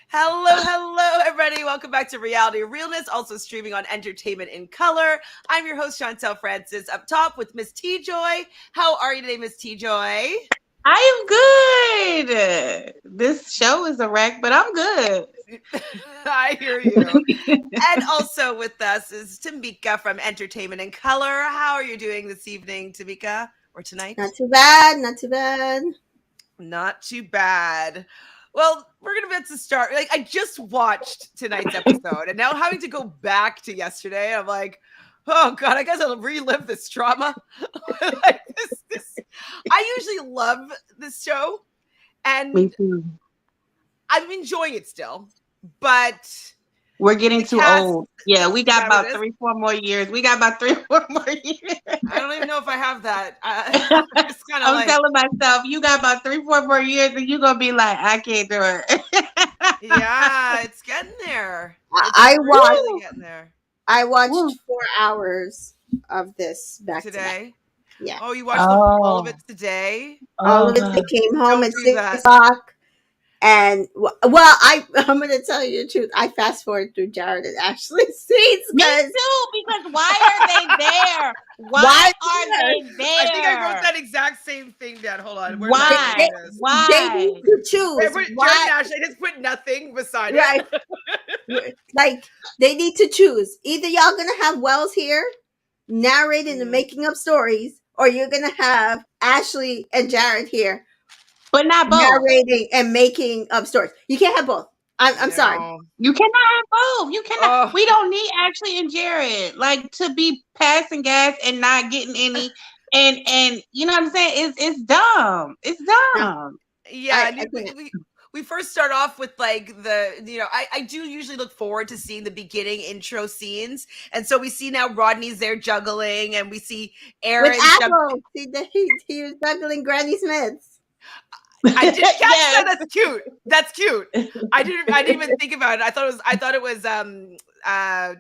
Hello, everybody. Welcome back to Realnesss, also streaming on Entertainment in Color. I'm your host, Francis, up top with Miss TJoy. How are you today, Miss TJoy? I am good. This show is a wreck, but I'm good. I hear you. And also with us is Tamika from Entertainment in Color. How are you doing this evening, Tamika, or tonight? Not too bad. Not too bad. Not too bad. Well, we're going to get to start. Like, I just watched tonight's episode, and now having to go back to yesterday, I'm like, oh God, I guess I'll relive this trauma. Like I usually love this show, and Me too. I'm enjoying it still, but we're getting too old. Yeah, we got about 3-4 more years. I don't even know if I have that. I'm telling myself, you got about 3-4 more years, and you're gonna be like, I can't do it. Yeah, it's getting there. I watched Woo. 4 hours of this back today. Yeah. Oh, you watched all of it today? All of it. I came home at 6 o'clock. And I'm going to tell you the truth. I fast forward through Jared and Ashley's scenes. Me too, because why are they there? Why are they there? I think I wrote that exact same thing down. Hold on. Why? They need to choose. Jared and Ashley just put nothing beside it. Like, they need to choose. Either y'all going to have Wells here narrating and making up stories, or you're going to have Ashley and Jared here. But not both. Narrating and making up stories. You can't have both. I'm sorry. You cannot have both. You cannot. We don't need Ashley and Jared to be passing gas and not getting any. And you know what I'm saying? It's dumb. It's dumb. Yeah. We first start off with I do usually look forward to seeing the beginning intro scenes. And so we see now Rodney's there juggling, and we see Aaron. With Apple. He was juggling Granny Smith's. I did catch that. That's cute. That's cute. I didn't even think about it. I thought it was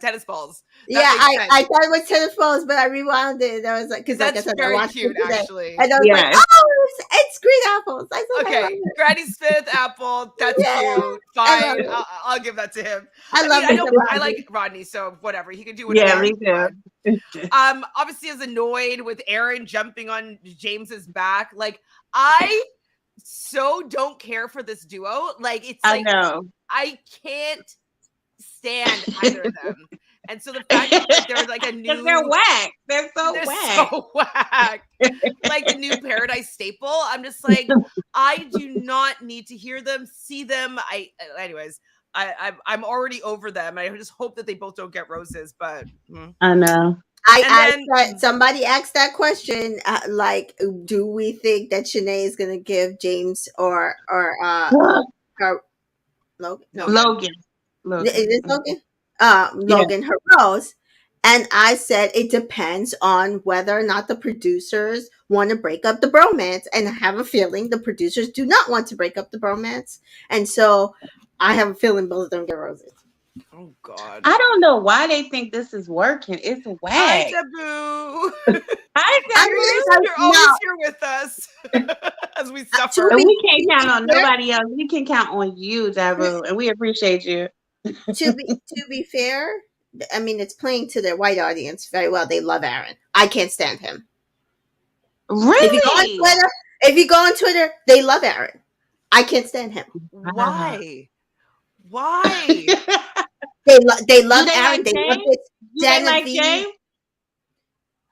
tennis balls. I thought it was tennis balls, but I rewound it. I was like, because that's very cute, actually. And I was like, oh, it's green apples. Okay, Granny Smith apple. That's cute. Fine, I'll give that to him. I like Rodney, so whatever. He can do whatever. Yeah, me too. Obviously, is annoyed with Aaron jumping on James's back. Like, I so don't care for this duo. Like, it's like, I know. I can't stand either of them. And so the fact that there's like a new, they're whack. They're so whack. Like the new Paradis staple. I'm just like, I do not need to hear them, see them. I'm already over them. I just hope that they both don't get roses. But I know. Somebody asked that question, do we think that Shanae is going to give James or Logan? Logan. Is it Logan? Logan her rose. And I said it depends on whether or not the producers want to break up the bromance. And I have a feeling the producers do not want to break up the bromance. And so I have a feeling both of them get roses. Oh God! I don't know why they think this is working. It's whack. Hi, Taboo. Hi, Taboo. You're always here with us as we suffer. And we can't count on nobody else. We can count on you, Taboo, and we appreciate you. To be fair, I mean, it's playing to their white audience very well. They love Aaron. I can't stand him. Really? If you go on Twitter, they love Aaron. I can't stand him. Why? They love Aaron. Like they love this Genevieve.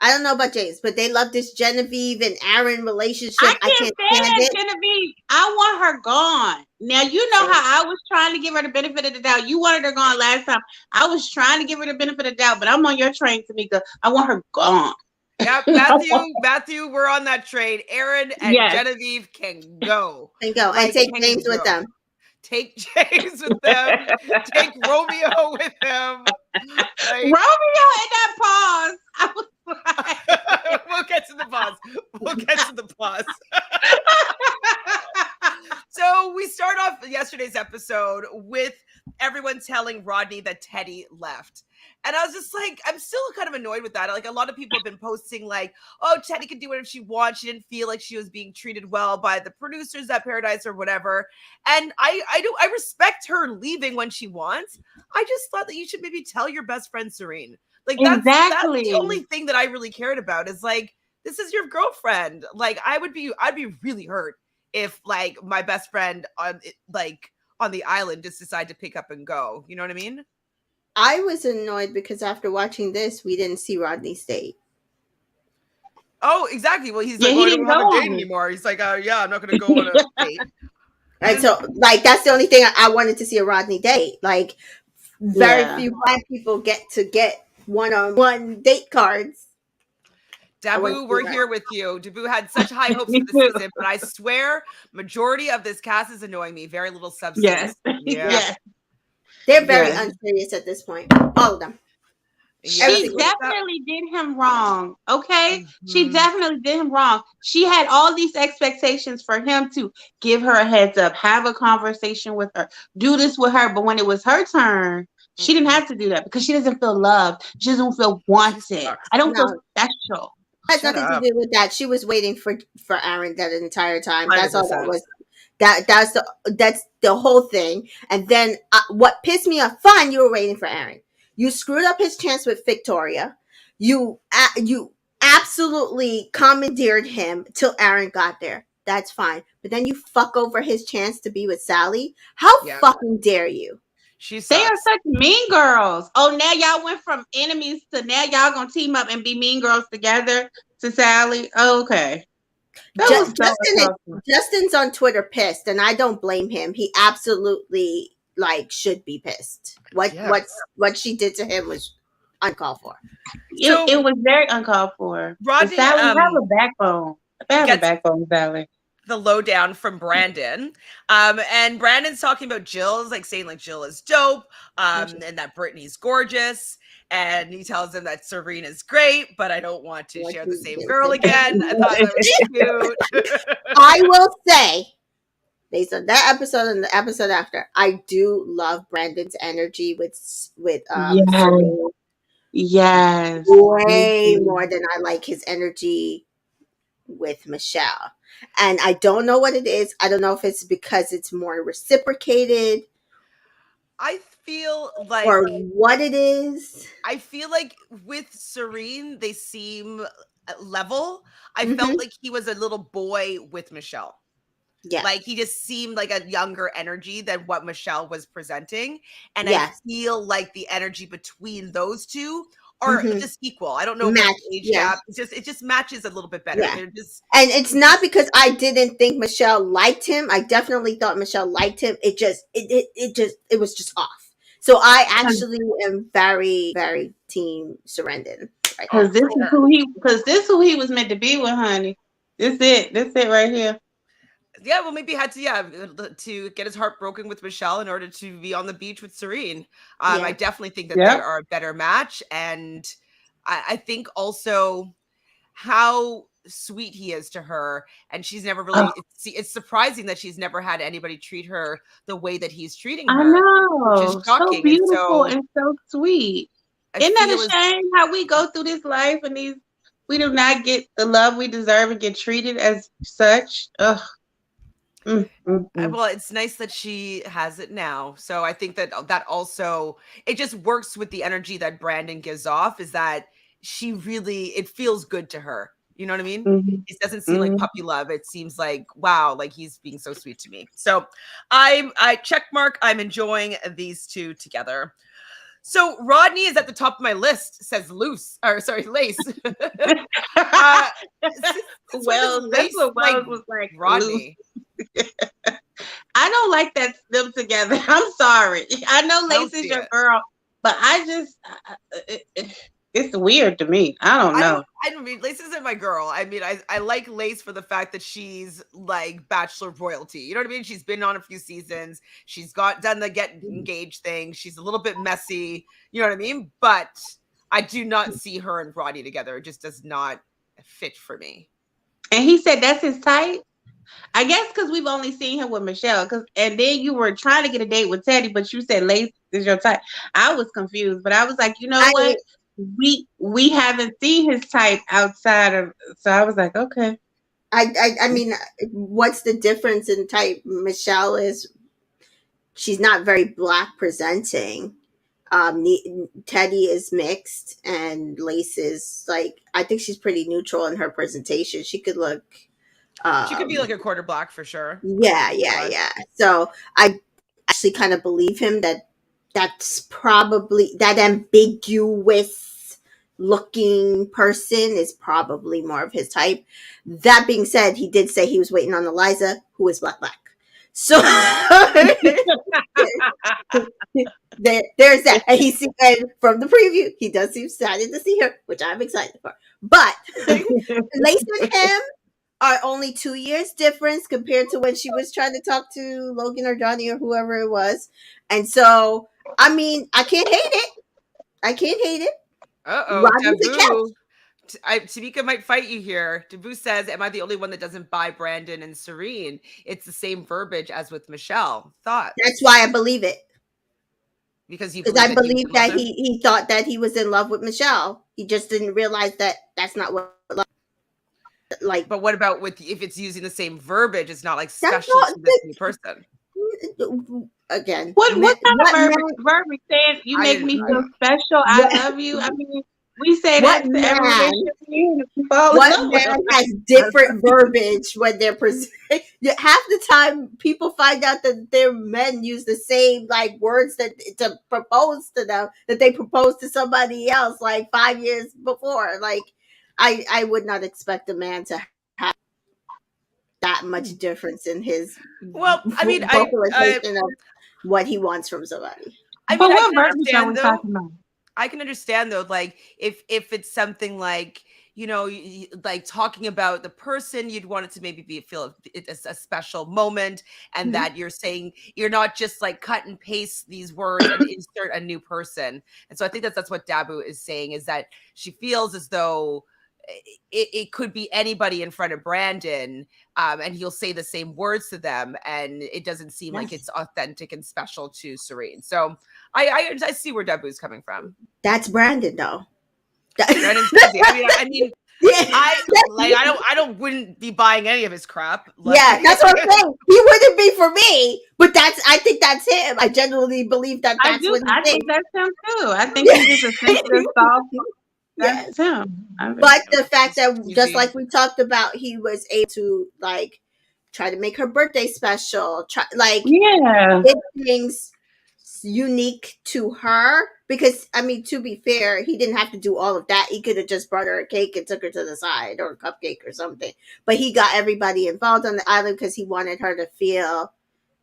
I don't know about James, but they love this Genevieve and Aaron relationship. I can't stand Genevieve. I want her gone. Now, you know how I was trying to give her the benefit of the doubt. You wanted her gone last time. I was trying to give her the benefit of the doubt, but I'm on your train, Tamika. I want her gone. Yeah, Matthew, we're on that train. Aaron and Genevieve can go. And take James with them. Take James with them. Take Romeo with him. Romeo in that pause. I was We'll get to the pause. So we start off yesterday's episode with everyone telling Rodney that Teddy left. And I was just like, I'm still kind of annoyed with that. Like, a lot of people have been posting like, oh, Teddy can do whatever she wants. She didn't feel like she was being treated well by the producers at Paradise or whatever. And I respect her leaving when she wants. I just thought that you should maybe tell your best friend Serene. Like, that's the only thing that I really cared about, is like, this is your girlfriend. Like, I'd be really hurt if like my best friend on the island just decide to pick up and go. You know what I mean? I was annoyed because after watching this, we didn't see Rodney's date. Oh, exactly. Well, he's like, I don't have a date anymore. He's like, yeah, I'm not going to go on a date. And so, like, that's the only thing I wanted to see a Rodney date. Like, very few Black people get one-on-one date cards. Dabu, we're here with you. Dabu had such high hopes for this season, but I swear, majority of this cast is annoying me. Very little substance. Yes. They're very unserious at this point. All of them. She definitely did him wrong. Okay? Mm-hmm. She definitely did him wrong. She had all these expectations for him to give her a heads up, have a conversation with her, do this with her. But when it was her turn, she didn't have to do that because she doesn't feel loved. She doesn't feel wanted. I don't feel special. Has nothing to do with that. She was waiting for Aaron that entire time. 100%. That's all that was. That's the whole thing. And then what pissed me off? Fine, you were waiting for Aaron. You screwed up his chance with Victoria. You absolutely commandeered him till Aaron got there. That's fine. But then you fuck over his chance to be with Sally. How fucking dare you? They are such mean girls. Oh, now y'all went from enemies to now y'all gonna team up and be mean girls together to Sally. Oh, okay. Justin's on Twitter pissed, and I don't blame him. He absolutely should be pissed. What she did to him was uncalled for. It was very uncalled for. Rodney, Sally have a backbone. Have a backbone, Sally. The lowdown from Brandon. And Brandon's talking about Jill, saying Jill is dope, and that Brittany's gorgeous. And he tells him that Serene is great, but I don't want to share the same girl again. I thought that was cute. I will say, based on that episode and the episode after, I do love Brandon's energy with Serene. Yes. Way more than I like his energy with Michelle. And I don't know what it is. I don't know if it's because it's more reciprocated. I feel like, or what it is. I feel like with Serene, they seem level. I felt like he was a little boy with Michelle. Yeah. Like he just seemed like a younger energy than what Michelle was presenting. And I feel like the energy between those two are just equal. I don't know about age gap. It just matches a little bit better. Yeah. And it's not because I didn't think Michelle liked him. I definitely thought Michelle liked him. It was just off. So I actually am very, very team Serendon. Because this is who he was meant to be with, honey. This it right here. Yeah, well, maybe he had to get his heart broken with Michelle in order to be on the beach with Serene. I definitely think that they are a better match. And I think also how sweet he is to her. And she's never really, it's surprising that she's never had anybody treat her the way that he's treating her. I know. Which is shocking. So beautiful and so sweet. Isn't that a shame how we go through this life and we do not get the love we deserve and get treated as such? Ugh. Well, it's nice that she has it now. So I think that also, it just works with the energy that Brandon gives off, is that she really, it feels good to her. You know what I mean? It doesn't seem like puppy love. It seems like, wow, like he's being so sweet to me. So I check mark. I'm enjoying these two together. So Rodney is at the top of my list, says Lace. Well, that's what Wells was like. Rodney. I don't like them together. I'm sorry. I know Lace is your girl, but I just it's weird to me. I don't know. I mean, Lace isn't my girl. I mean, I like Lace for the fact that she's like Bachelor royalty. You know what I mean? She's been on a few seasons. She's done the get engaged thing. She's a little bit messy. You know what I mean? But I do not see her and Rodney together. It just does not fit for me. And he said that's his type? I guess because we've only seen him with Michelle, and then you were trying to get a date with Teddy, but you said Lace is your type. I was confused, but I was like, you know I what? We haven't seen his type outside of, so I was like, okay. I mean, what's the difference in type? Michelle is, she's not very black presenting. Teddy is mixed, and Lace is like, I think she's pretty neutral in her presentation. She could look. She could be like a quarter black for sure. Yeah. So I actually kind of believe him that that's probably that ambiguous looking person is probably more of his type. That being said, he did say he was waiting on Eliza, who is black. So there's that. And and from the preview, he does seem excited to see her, which I'm excited for. But Lace and him are only 2 years difference compared to when she was trying to talk to Logan or Johnny or whoever it was. And so, I mean, I can't hate it. Uh-oh, Taboo. Tamika might fight you here. Taboo says, am I the only one that doesn't buy Brandon and Serene? It's the same verbiage as with Michelle. Thoughts? That's why I believe it. Because I believe that he thought that he was in love with Michelle. He just didn't realize that that's not what love like. But what about if it's using the same verbiage? It's not like special to this new person. Again, what kind of verbiage saying you make me feel special? I love you. I mean, we say that to every relationship. What man has different verbiage when they're presenting? Half the time, people find out that their men use the same like words that to propose to them that they proposed to somebody else like 5 years before. Like, I would not expect a man to have that much difference in his vocalization of what he wants from somebody. I mean, I can understand though, like if it's something like, you know, like talking about the person, you'd want it to maybe feel it's a special moment, and that you're saying you're not just like cut and paste these words and insert a new person. And so I think that's what Dabu is saying, is that she feels as though it could be anybody in front of Brandon, and he'll say the same words to them, and it doesn't seem like it's authentic and special to Serene. So I see where Dabu's coming from. That's Brandon, though. Brandon's crazy. I mean, I wouldn't be buying any of his crap. Yeah, that's what I'm saying. He wouldn't be for me, but I think that's him. I genuinely believe that's what he thinks. I think that's him too. I think he's just a sensitive, soft. That's him. But the fact that, just like we talked about, he was able to like try to make her birthday special, get things unique to her. Because I mean, to be fair, he didn't have to do all of that. He could have just brought her a cake and took her to the side, or a cupcake or something. But he got everybody involved on the island because he wanted her to feel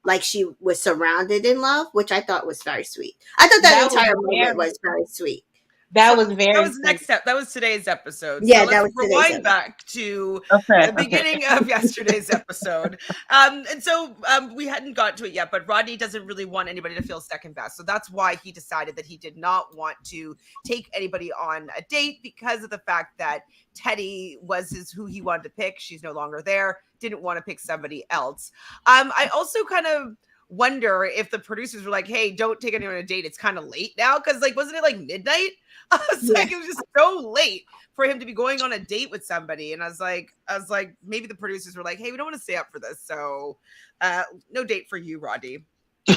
like she was surrounded in love, which I thought was very sweet. I thought that entire moment was very sweet. That was very. That was next step. That was today's episode. Yeah, so that was rewind back to the beginning of yesterday's episode. And so we hadn't gotten to it yet, but Rodney doesn't really want anybody to feel second best. So that's why he decided that he did not want to take anybody on a date, because of the fact that Teddy was who he wanted to pick. She's no longer there. Didn't want to pick somebody else. I also kind of wonder if the producers were like, hey, don't take anyone on a date. It's kind of late now. Because like, wasn't it like midnight? I was like, it was just so late for him to be going on a date with somebody. And I was like, maybe the producers were like, hey, we don't want to stay up for this. So no date for you, Rodney. We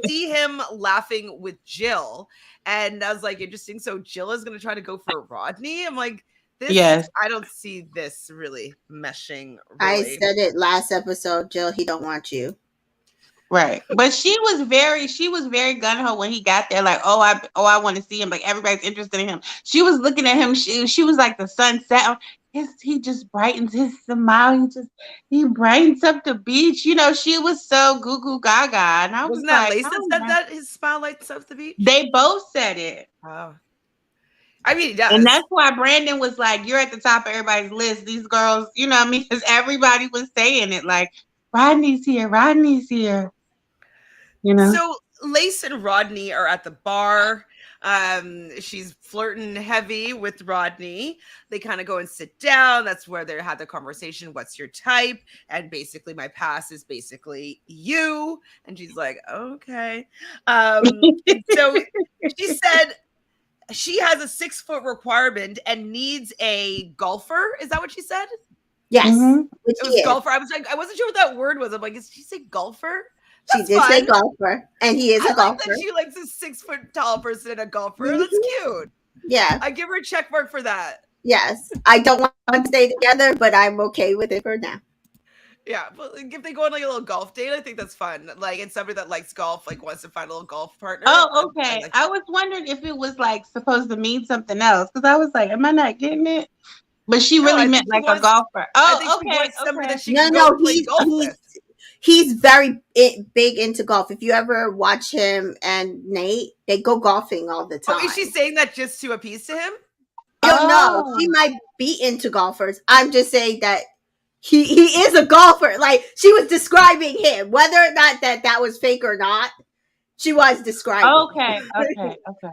see him laughing with Jill. And I was like, interesting. So Jill is going to try to go for Rodney. I'm like, I don't see this really meshing. Really. I said it last episode, Jill, he don't want you. Right. But she was very gung-ho when he got there. Like, I want to see him. Like, everybody's interested in him. She was looking at him. She was like the sunset. He just brightens his smile. He brightens up the beach. You know, she was so goo goo gaga. And I wasn't that Lace that said that his smile lights up the beach? They both said it. Oh. I mean, he does. And that's why Brandon was like, you're at the top of everybody's list. These girls, you know what I mean? Because everybody was saying it. Like, Rodney's here. You know? So Lace and Rodney are at the bar. She's flirting heavy with Rodney. They kind of go and sit down. That's where they had the conversation. What's your type? And basically, my pass is basically you. And she's like, okay. So she said she has a 6-foot requirement and needs a golfer. Is that what she said? Yes, it was golfer. I was like, I wasn't sure what that word was. I'm like, did she say golfer? She did say golfer, and he is a golfer. Like that she likes a 6-foot tall person and a golfer. That's cute. Yeah, I give her a check mark for that. Yes, I don't want to stay together, but I'm okay with it for now. Yeah, but if they go on like a little golf date, I think that's fun. Like, and somebody that likes golf, like wants to find a little golf partner. Oh, okay. I was wondering if it was like supposed to mean something else because I was like, am I not getting it? But she really meant like a golfer. Oh, okay. Somebody that she no, he's very big into golf. If you ever watch him and Nate, they go golfing all the time. Oh, is she saying that just to appease to him? I don't know. She might be into golfers. I'm just saying that he is a golfer. Like, she was describing him, whether or not that was fake or not. She was describing. Okay.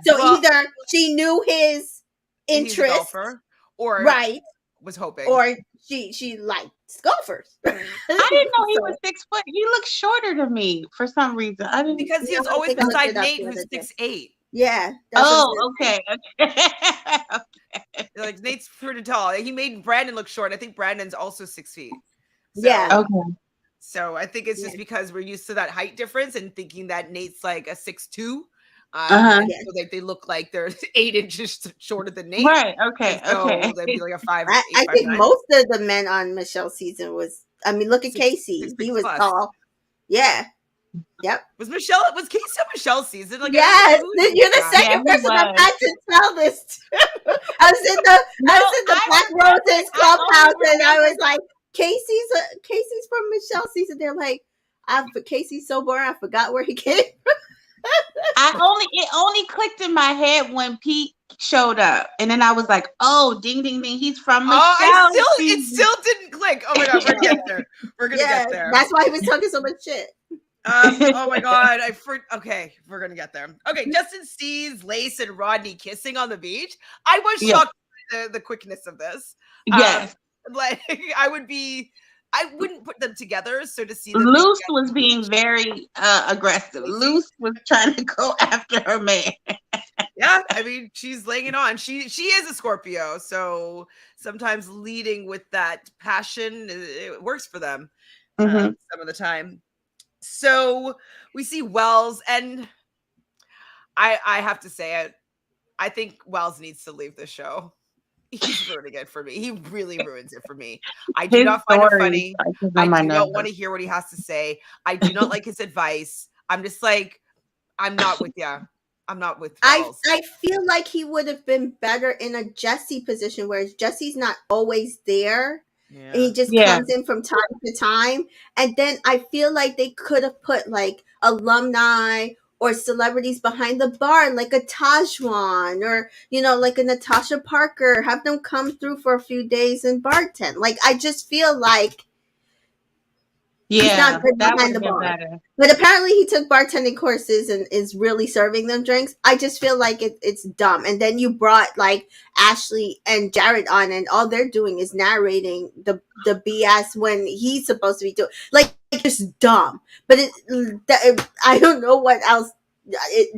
So either she knew his interest, or was hoping, or she likes golfers. I didn't know he was 6 foot. He looks shorter to me for some reason. I didn't because he was always beside Nate, who's 6'8". Yeah. Okay. Like Nate's pretty tall. He made Brandon look short. I think Brandon's also 6 feet. So, yeah. Okay. So I think it's just because we're used to that height difference and thinking that Nate's like a 6'2". So like they look like they're 8 inches shorter than Nate. Right. Okay. So okay. they'd be like a 5. I think most of the men on Michelle's season was. I mean, look at Casey. He was tall. Yeah. Yep. Was Casey on Michelle's season? Like, yes, you're the second person I've had to tell this to. I was in the Black Roses Clubhouse, and I was like, Casey's from Michelle's season. They're like, Casey's so boring. I forgot where he came from. It only clicked in my head when Pete showed up, and then I was like, "Oh, ding, ding, ding! He's from Michelle." It still didn't click. Oh my god, we're gonna get there. We're gonna get there. That's why he was talking so much shit. Oh my god, okay, we're gonna get there. Okay, Justin sees Lace and Rodney kissing on the beach. I was shocked by the quickness of this. Yes, like I wouldn't put them together. So to see them Luce was being very aggressive. Luce was trying to go after her man. Yeah, I mean, she's laying it on. She is a Scorpio, so sometimes leading with that passion, it works for them some of the time. So we see Wells, and I have to say it. I think Wells needs to leave the show. He's ruining it for me. He really ruins it for me. I do not find it funny. I do not want to hear what he has to say. I do not like his advice. I'm just like, I'm not with you. I'm not with Wells. I feel like he would have been better in a Jesse position, whereas Jesse's not always there. Yeah. And he just comes in from time to time. And then I feel like they could have put like alumni or celebrities behind the bar, like a Tajwan or, like a Natasha Parker, have them come through for a few days and bartend. Like, I just feel like he's not good behind the bar. Better. But apparently he took bartending courses and is really serving them drinks. I just feel like it's dumb. And then you brought like Ashley and Jared on, and all they're doing is narrating the BS when he's supposed to be doing. Like, it's dumb. But I don't know what else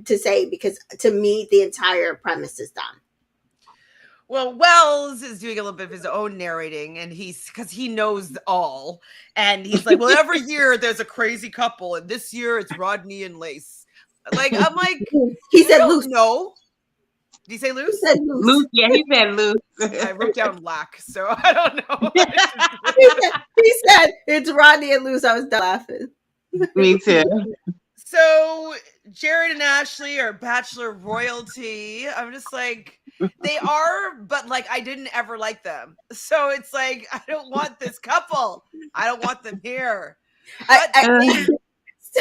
to say, because to me the entire premise is dumb. Well, Wells is doing a little bit of his own narrating, and because he knows all, and he's like, well, every year there's a crazy couple, and this year it's Rodney and Lace. Like, I'm like, he said Luce. No. Did he say Luce? He said Luce. Yeah, he said Luce. I wrote down Lack, so I don't know. he said it's Rodney and Luce. I was done laughing. Me too. So Jared and Ashley are Bachelor royalty. I'm just like, they are, but like, I didn't ever like them. So it's like, I don't want this couple. I don't want them here.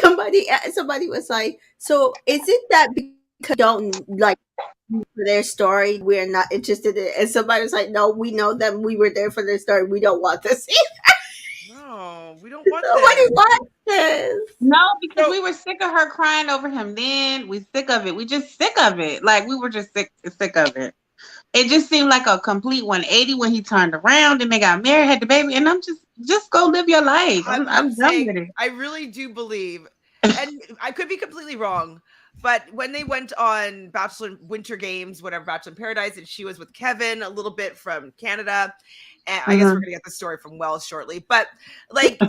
Somebody was like, so is it that because you don't like their story, we're not interested in it? And somebody was like, no, we know them. We were there for their story. We don't want this either. No, we don't want this. Yes. No, because we were sick of her crying over him then. We sick of it. We just sick of it. Like we were just sick of it. It just seemed like a complete 180 when he turned around and they got married, had the baby, and I'm just go live your life. I'm done with it. I really do believe, and I could be completely wrong, but when they went on Bachelor Winter Games, whatever, Bachelor in Paradise, and she was with Kevin a little bit from Canada, and I guess we're gonna get the story from Wells shortly, but like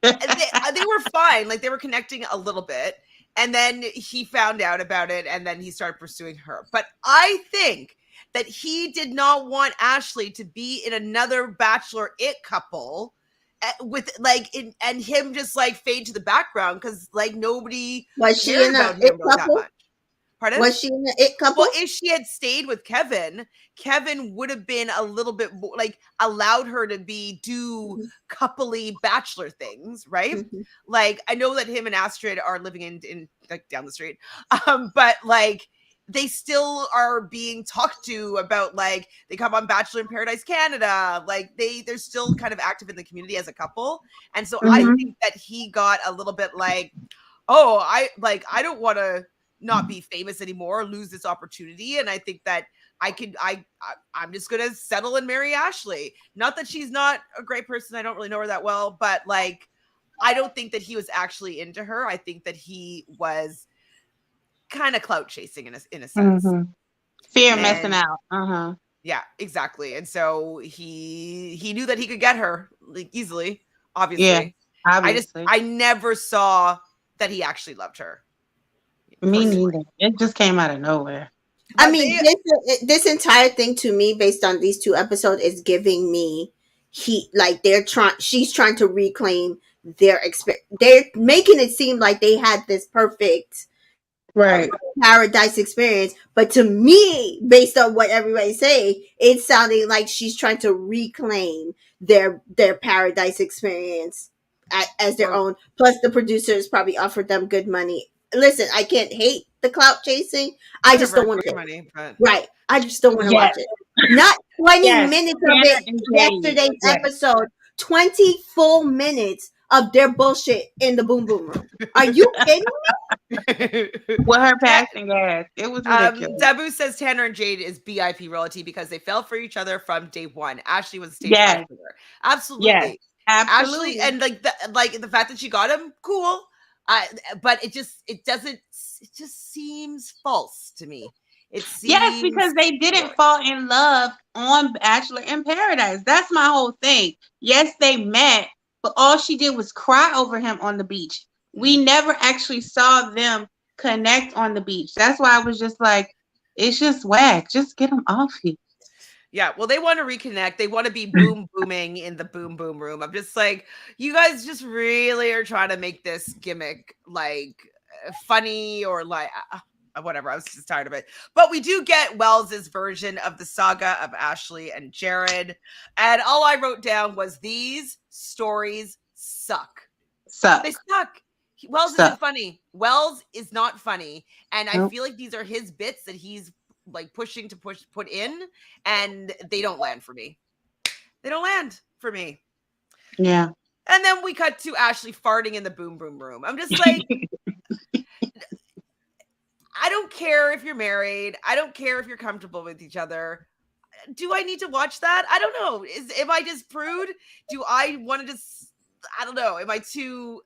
they were fine, like they were connecting a little bit, and then he found out about it, and then he started pursuing her. But I think that he did not want Ashley to be in another Bachelor it couple with like and him just like fade to the background because like nobody Was she cared in about a him it that couple? much. Pardon? Was she in an it couple? Well, if she had stayed with Kevin, Kevin would have been a little bit more, like allowed her to do coupley bachelor things, right? Like I know that him and Astrid are living in like down the street, but like they still are being talked to about like they come on Bachelor in Paradise Canada, like they're still kind of active in the community as a couple, and so I think that he got a little bit like, oh, I don't want to not be famous anymore, lose this opportunity. And I think that I'm just gonna settle and marry Ashley. Not that she's not a great person. I don't really know her that well, but like I don't think that he was actually into her. I think that he was kind of clout chasing in a sense. Fear of missing out. Yeah, exactly. And so he knew that he could get her like easily, obviously. Yeah, obviously. I never saw that he actually loved her. Me neither. It just came out of nowhere. I mean, this entire thing to me, based on these 2 episodes, is giving me she's trying to reclaim their experience. They're making it seem like they had this perfect paradise experience, but to me, based on what everybody's saying, it's sounding like she's trying to reclaim their paradise experience as their own. Plus, the producers probably offered them good money. Listen, I can't hate the clout chasing. I just don't want to. Right. I just don't want to watch it. Not 20 minutes of it yesterday's episode. 20 full minutes of their bullshit in the boom boom room. Are you kidding me? With her passing gas. It was ridiculous. Dabu says Tanner and Jade is BIP royalty because they fell for each other from day one. Ashley was stage five for her. Absolutely. Yes. Absolutely. Ashley, and like the fact that she got him, cool. But it just seems false to me. It seems yes, because they didn't fall in love on Bachelor in Paradise. That's my whole thing. Yes, they met, but all she did was cry over him on the beach. We never actually saw them connect on the beach. That's why I was just like, it's just whack. Just get them off here. Yeah, well, they want to reconnect. They want to be booming in the boom boom room. I'm just like, you guys just really are trying to make this gimmick like funny or like whatever. I was just tired of it. But we do get Wells's version of the saga of Ashley and Jared. And all I wrote down was these stories suck. They suck. Wells isn't funny. Wells is not funny. And I feel like these are his bits that he's like pushing to put in, and they don't land for me. They don't land for me. Yeah. And then we cut to Ashley farting in the boom boom room. I'm just like, I don't care if you're married. I don't care if you're comfortable with each other. Do I need to watch that? I don't know. Am I just prude? Do I want to just, I don't know. Am I too,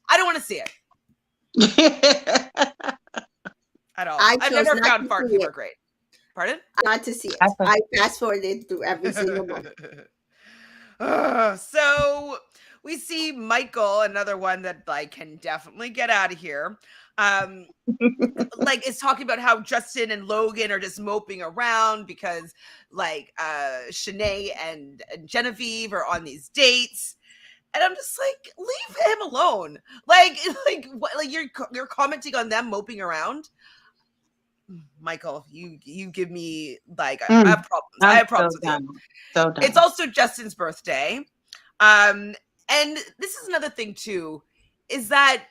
I don't want to see it. At all. I've never found fart humor great. Pardon? Not to see it. I fast forwarded through every single one. So we see Michael, another one that like can definitely get out of here. Like is talking about how Justin and Logan are just moping around because like Shanae and Genevieve are on these dates. And I'm just like, leave him alone. Like you're commenting on them moping around. Michael, you give me like I have problems. I have problems with you. So it's also Justin's birthday. And this is another thing too, is that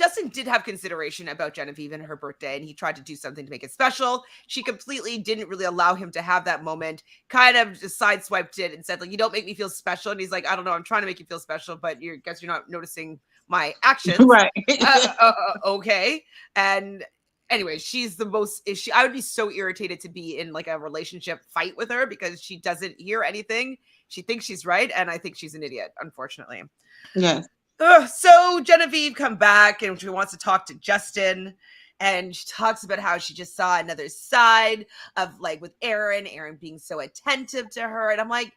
Justin did have consideration about Genevieve and her birthday, and he tried to do something to make it special. She completely didn't really allow him to have that moment, kind of just sideswiped it and said, like, you don't make me feel special. And he's like, I don't know, I'm trying to make you feel special, but guess you're not noticing my actions. Right. Okay. And anyway, she's the most, I would be so irritated to be in like a relationship fight with her because she doesn't hear anything. She thinks she's right. And I think she's an idiot, unfortunately. Yes. So Genevieve come back and she wants to talk to Justin, and she talks about how she just saw another side of like with Aaron being so attentive to her. And I'm like,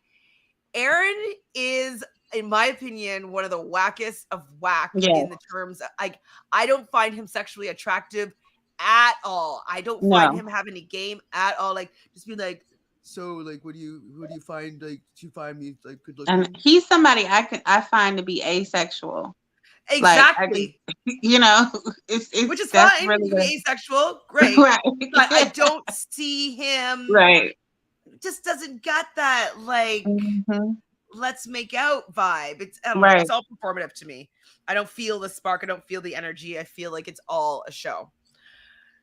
Aaron is, in my opinion, one of the wackest of whack in the terms of, like, I don't find him sexually attractive at all. I don't find him having a game at all. Like, just be like, so like, who do you find, like, do you find me like good looking? And he's somebody I find to be asexual. Exactly. Like, you know, it's which is fine. Really you be asexual, great. Right. But I don't see him. Right. Just doesn't got that like let's make out vibe. It's I don't know, it's all performative to me. I don't feel the spark. I don't feel the energy. I feel like it's all a show.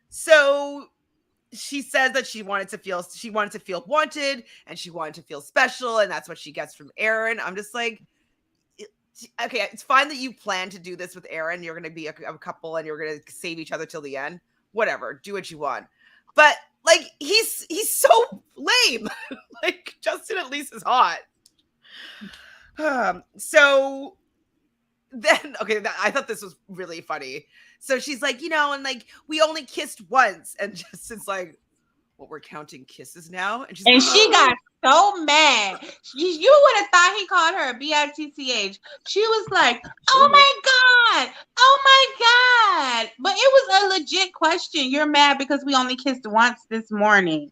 So she says that she wanted to feel wanted and she wanted to feel special, and that's what she gets from Aaron. I'm just like, okay, it's fine that you plan to do this with Aaron. You're going to be a couple and you're going to save each other till the end. Whatever, do what you want. But like, he's so lame. Like, Justin at least is hot. So then, okay, I thought this was really funny. So she's like, and like, we only kissed once. And Justin's like, well, we're counting kisses now? And she got so mad. You would have thought he called her a bitch. She was like, oh my God. But it was a legit question. You're mad because we only kissed once this morning.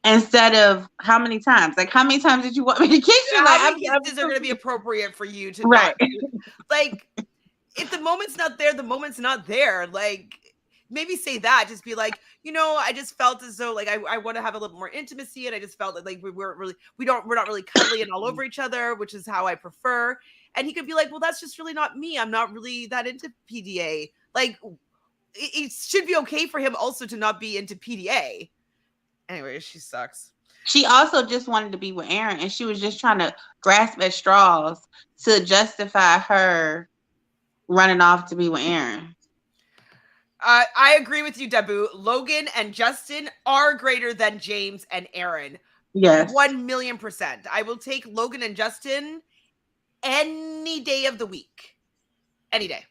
Instead of how many times? Like, how many times did you want me to kiss you? How many kisses are going to be appropriate for you to not, like, if the moment's not there, the moment's not there. Like, maybe say that. Just be like, I just felt as though like I want to have a little more intimacy, and I just felt like we're not really cuddly and all over each other, which is how I prefer. And he could be like, well, that's just really not me. I'm not really that into PDA. Like, it should be okay for him also to not be into PDA. Anyway, she sucks. She also just wanted to be with Aaron, and she was just trying to grasp at straws to justify her running off to be with Aaron. I agree with you, Dabu. Logan and Justin are greater than James and Aaron. Yes. 1,000,000%. I will take Logan and Justin any day of the week. Any day.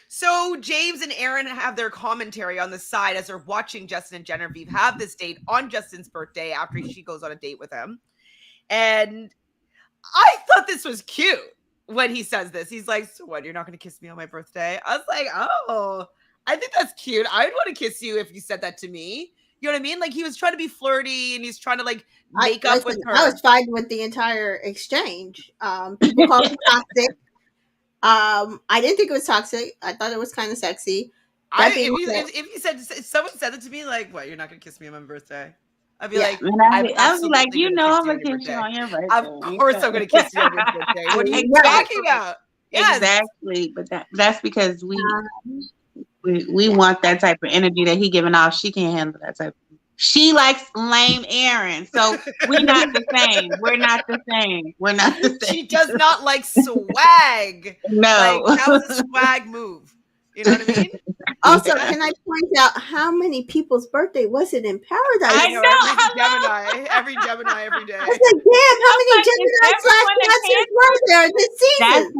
So James and Aaron have their commentary on the side as they're watching Justin and Genevieve have this date on Justin's birthday after she goes on a date with him. And I thought this was cute when he says this. He's like, so what, you're not going to kiss me on my birthday? I was like, oh, I think that's cute. I'd want to kiss you if you said that to me. You know what I mean? Like, he was trying to be flirty and he's trying to like make up with her. I was fine with the entire exchange. People call it toxic. I didn't think it was toxic. I thought it was kind of sexy. If someone said it to me, like, what, you're not gonna kiss me on my birthday? I'd be like, I'm like, I'm gonna kiss you on your birthday. Of course, I'm gonna kiss you on your birthday. What are you talking about? Yes. Exactly, but that's because we want that type of energy that he giving off. She can't handle that type. She likes lame Aaron, so we're not the same. We're not the same. She does not like swag. No, like, that was a swag move. You know what I mean? Also, can I point out how many people's birthday was it in Paradise? I know, every Gemini every day. I was like, damn, how many Gemini/Cancers were there this season?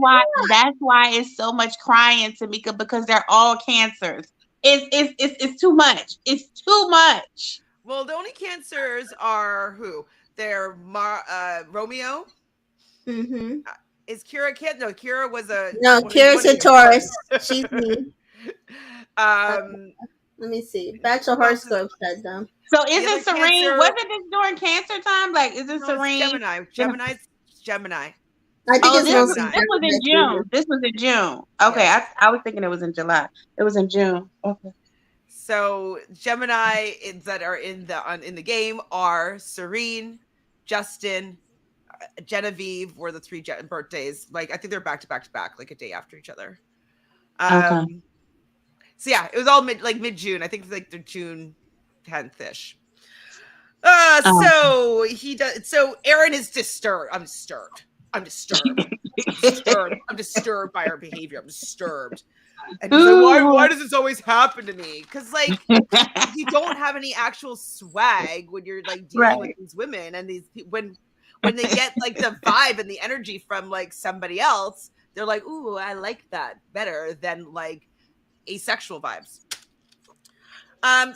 That's why it's so much crying, Tamika, because they're all Cancers. It's too much. It's too much. Well, the only Cancers are who? They're Romeo. Mm-hmm. Is Kira Kid? No, Kira was a... No, Kira's a Taurus. She's me. Let me see. Bachelor horoscope said them. So is it Serene? Wasn't this during Cancer time? Like, is it Serene? Gemini. I think it's this was in June. This was in June. Okay, yes. I was thinking it was in July. It was in June. Okay. So Gemini that are in the game are Serene, Justin, Genevieve were the three birthdays. Like, I think they're back to back, like a day after each other. Okay. So yeah, it was all mid June. I think it's like the June 10th ish. Oh. So he does. So Aaron is disturbed. I'm disturbed. I'm disturbed. I'm disturbed. I'm disturbed by her behavior. I'm disturbed. And he's like, why does this always happen to me? Because like you don't have any actual swag when you're like dealing with these women and these when they get like the vibe and the energy from like somebody else, they're like, ooh, I like that better than like asexual vibes.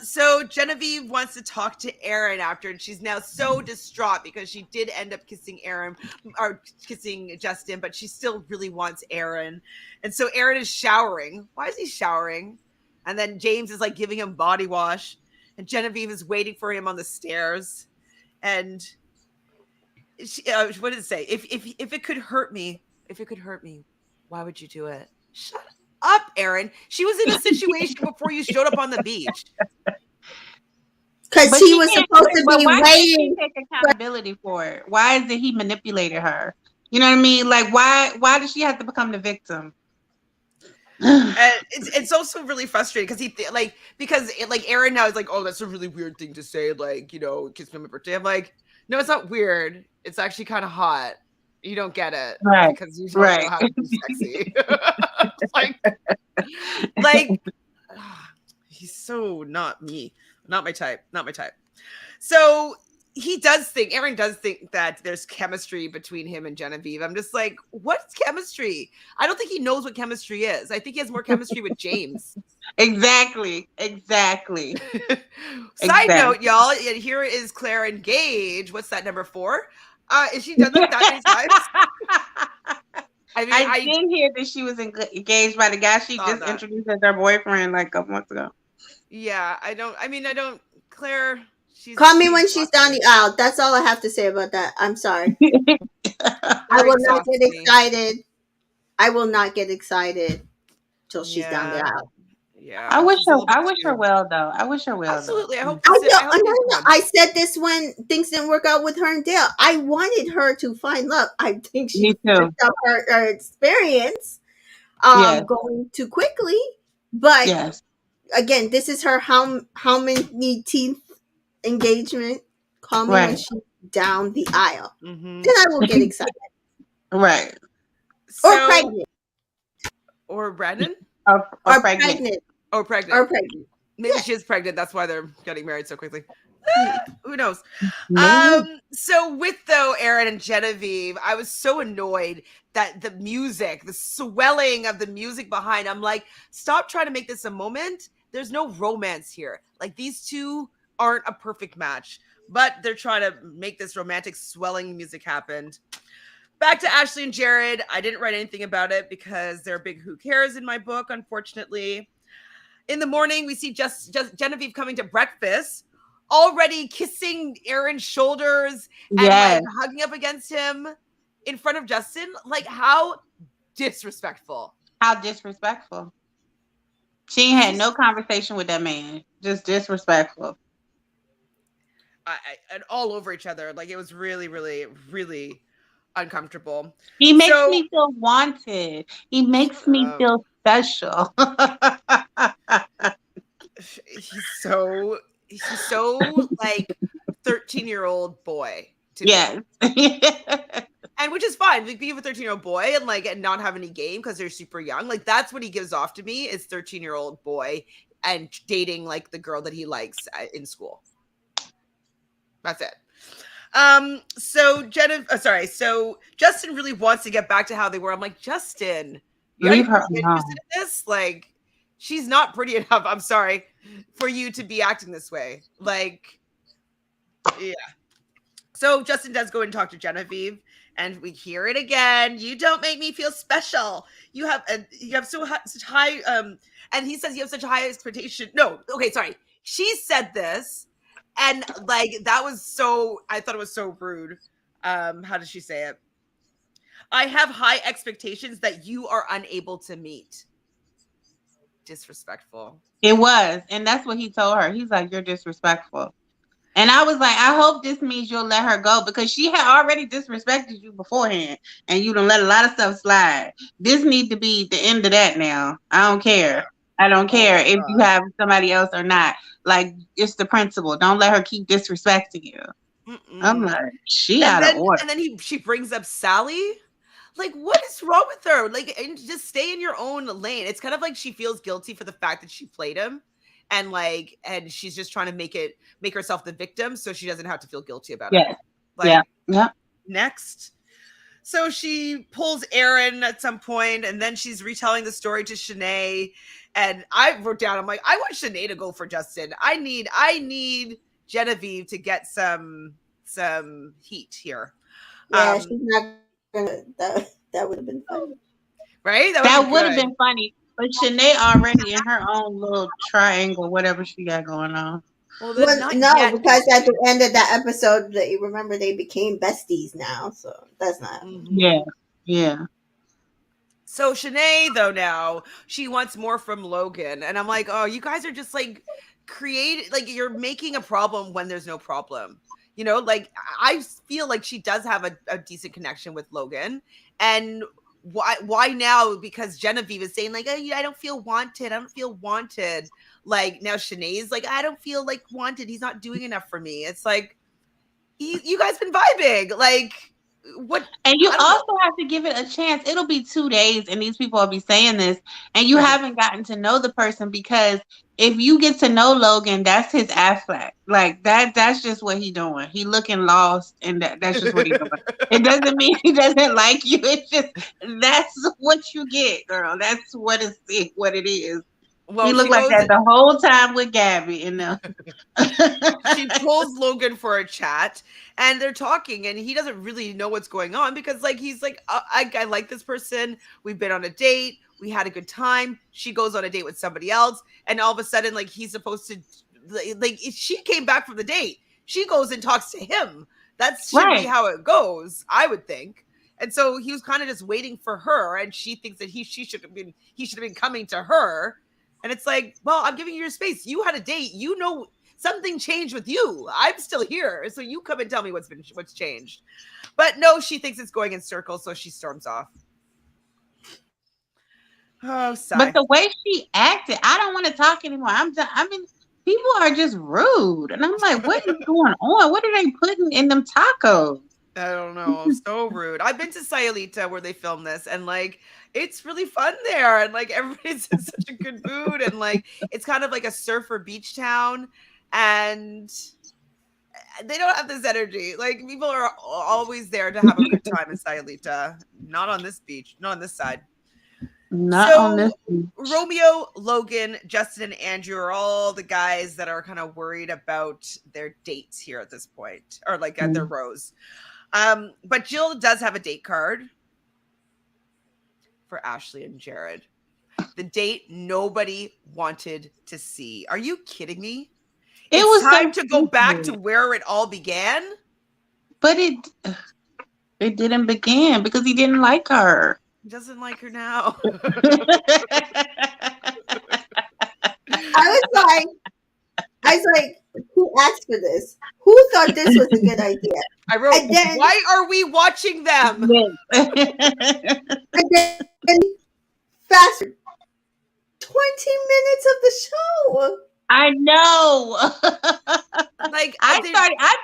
So Genevieve wants to talk to Aaron after, and she's now so distraught because she did end up kissing Aaron or kissing Justin, but she still really wants Aaron. And so Aaron is showering. Why is he showering? And then James is like giving him body wash, and Genevieve is waiting for him on the stairs. And she, what did it say? If it could hurt me, why would you do it? Shut up, Aaron. She was in a situation before you showed up on the beach. Because he was supposed to be why waiting. can't he take accountability for it? Why is it he manipulated her? You know what I mean? Like, why does she have to become the victim? And it's also really frustrating because Aaron now is like, oh, that's a really weird thing to say, like, you know, kiss me on my birthday. I'm like, no, it's not weird. It's actually kind of hot. You don't get it, right? Because you don't know how to be sexy. like he's so not me, not my type. So Aaron does think that there's chemistry between him and Genevieve. I'm just like, what's chemistry? I don't think he knows what chemistry is. I think he has more chemistry with James. Exactly. Side note, y'all, here is Claire engaged. What's that, number 4? Is she done that many times? I did hear that she was engaged by the guy she just introduced as her boyfriend like a couple months ago. Yeah, Claire, Call me when she's down the aisle. That's all I have to say about that. I'm sorry. I will not get excited. I will not get excited till she's down the aisle. Yeah, I wish her well though. I wish her well. Absolutely. Though. I said this when things didn't work out with her and Dale. I wanted her to find love. I think she picked up her experience going too quickly. But again, this is her how many teeth engagement. Call me when she's down the aisle. Mm-hmm. Then I will get excited. Right. Or pregnant. Or Brandon? Or pregnant. Or pregnant. Maybe she is pregnant. That's why they're getting married so quickly. Who knows? So with Aaron and Genevieve, I was so annoyed that the swelling of the music behind, I'm like, stop trying to make this a moment. There's no romance here. Like, these two aren't a perfect match, but they're trying to make this romantic swelling music happen. Back to Ashley and Jared. I didn't write anything about it because they're big who cares in my book, unfortunately. In the morning, we see just Genevieve coming to breakfast, already kissing Aaron's shoulders and like hugging up against him in front of Justin. Like, how disrespectful. She had no conversation with that man. Just disrespectful. And all over each other. Like, it was really, really, really uncomfortable. He makes me feel wanted. He makes me feel special. He's so like 13-year-old boy to me. And which is fine. Like, being a 13-year-old boy and not have any game because they're super young. Like, that's what he gives off to me, is 13-year-old boy and dating like the girl that he likes in school. That's it. So Justin really wants to get back to how they were. I'm like, Justin, are you interested in this? Like, she's not pretty enough, I'm sorry, for you to be acting this way. Like, yeah. So Justin does go and talk to Genevieve, and we hear it again. You don't make me feel special. You have such high and he says you have such a high expectation. No, okay, sorry. She said this, and like, that was so, I thought it was so rude. How did she say it? I have high expectations that you are unable to meet. Disrespectful. It was, and that's what he told her. He's like, you're disrespectful. And I was like, I hope this means you'll let her go because she had already disrespected you beforehand and you done let a lot of stuff slide. This need to be the end of that now. I don't care. I don't care if you have somebody else or not. Like, it's the principle. Don't let her keep disrespecting you. I'm like, she out of order. And then she brings up Sally. Like, what is wrong with her? Like, and just stay in your own lane. It's kind of like she feels guilty for the fact that she played him, and she's just trying to make herself the victim so she doesn't have to feel guilty about it. Like, yeah. Next. So she pulls Aaron at some point, and then she's retelling the story to Shanae. And I wrote down, I'm like, I want Shanae to go for Justin. I need Genevieve to get some heat here. Yeah, she's not gonna. That would have been funny, right? That would have been funny. But Shanae already in her own little triangle, whatever she got going on. Well, no, because at the end of that episode, remember they became besties now, so that's not. Yeah. So Shanae, though, now she wants more from Logan, and I'm like, oh, you guys are just like you're making a problem when there's no problem. You know, like I feel like she does have a decent connection with Logan, and why now? Because Genevieve is saying like, oh, I don't feel wanted. I don't feel wanted. Like now Shanae's like, I don't feel like wanted. He's not doing enough for me. It's like, you guys been vibing. Like, what? And you also have to give it a chance. It'll be 2 days and these people will be saying this and you haven't gotten to know the person, because if you get to know Logan, that's his Affleck. Like that's just what he doing. He looking lost and that's just what he doing. It doesn't mean he doesn't like you. It's just, that's what you get, girl. That's what it is. Well, he looked like that the whole time with Gabby, she pulls Logan for a chat, and they're talking, and he doesn't really know what's going on because, like, he's like, I like this person. We've been on a date. We had a good time. She goes on a date with somebody else, and all of a sudden, like, he's supposed to, like, if she came back from the date, she goes and talks to him. That should be how it goes, I would think. And so he was kind of just waiting for her, and she thinks that he should have been coming to her. And it's like, well, I'm giving you your space. You had a date. You know, something changed with you. I'm still here. So you come and tell me what's changed. But no, she thinks it's going in circles. So she storms off. Oh, sigh. But the way she acted, I don't want to talk anymore. I'm done. I mean, people are just rude. And I'm like, what is going on? What are they putting in them tacos? I don't know. So rude. I've been to Sayulita where they film this, and like, it's really fun there, and like everybody's in such a good mood, and like it's kind of like a surfer beach town, and they don't have this energy. Like, people are always there to have a good time in Sayulita. Not on this beach. Not on this side. Not on this beach. Romeo, Logan, Justin, and Andrew are all the guys that are kind of worried about their dates here at this point, or like at their rows. But Jill does have a date card for Ashley and Jared. The date nobody wanted to see. Are you kidding me? It was time to go back to where it all began. But it didn't begin because he didn't like her. He doesn't like her now. I was like, who asked for this? Who thought this was a good idea? I wrote, why are we watching them? And then fast 20 minutes of the show. I know. Like, I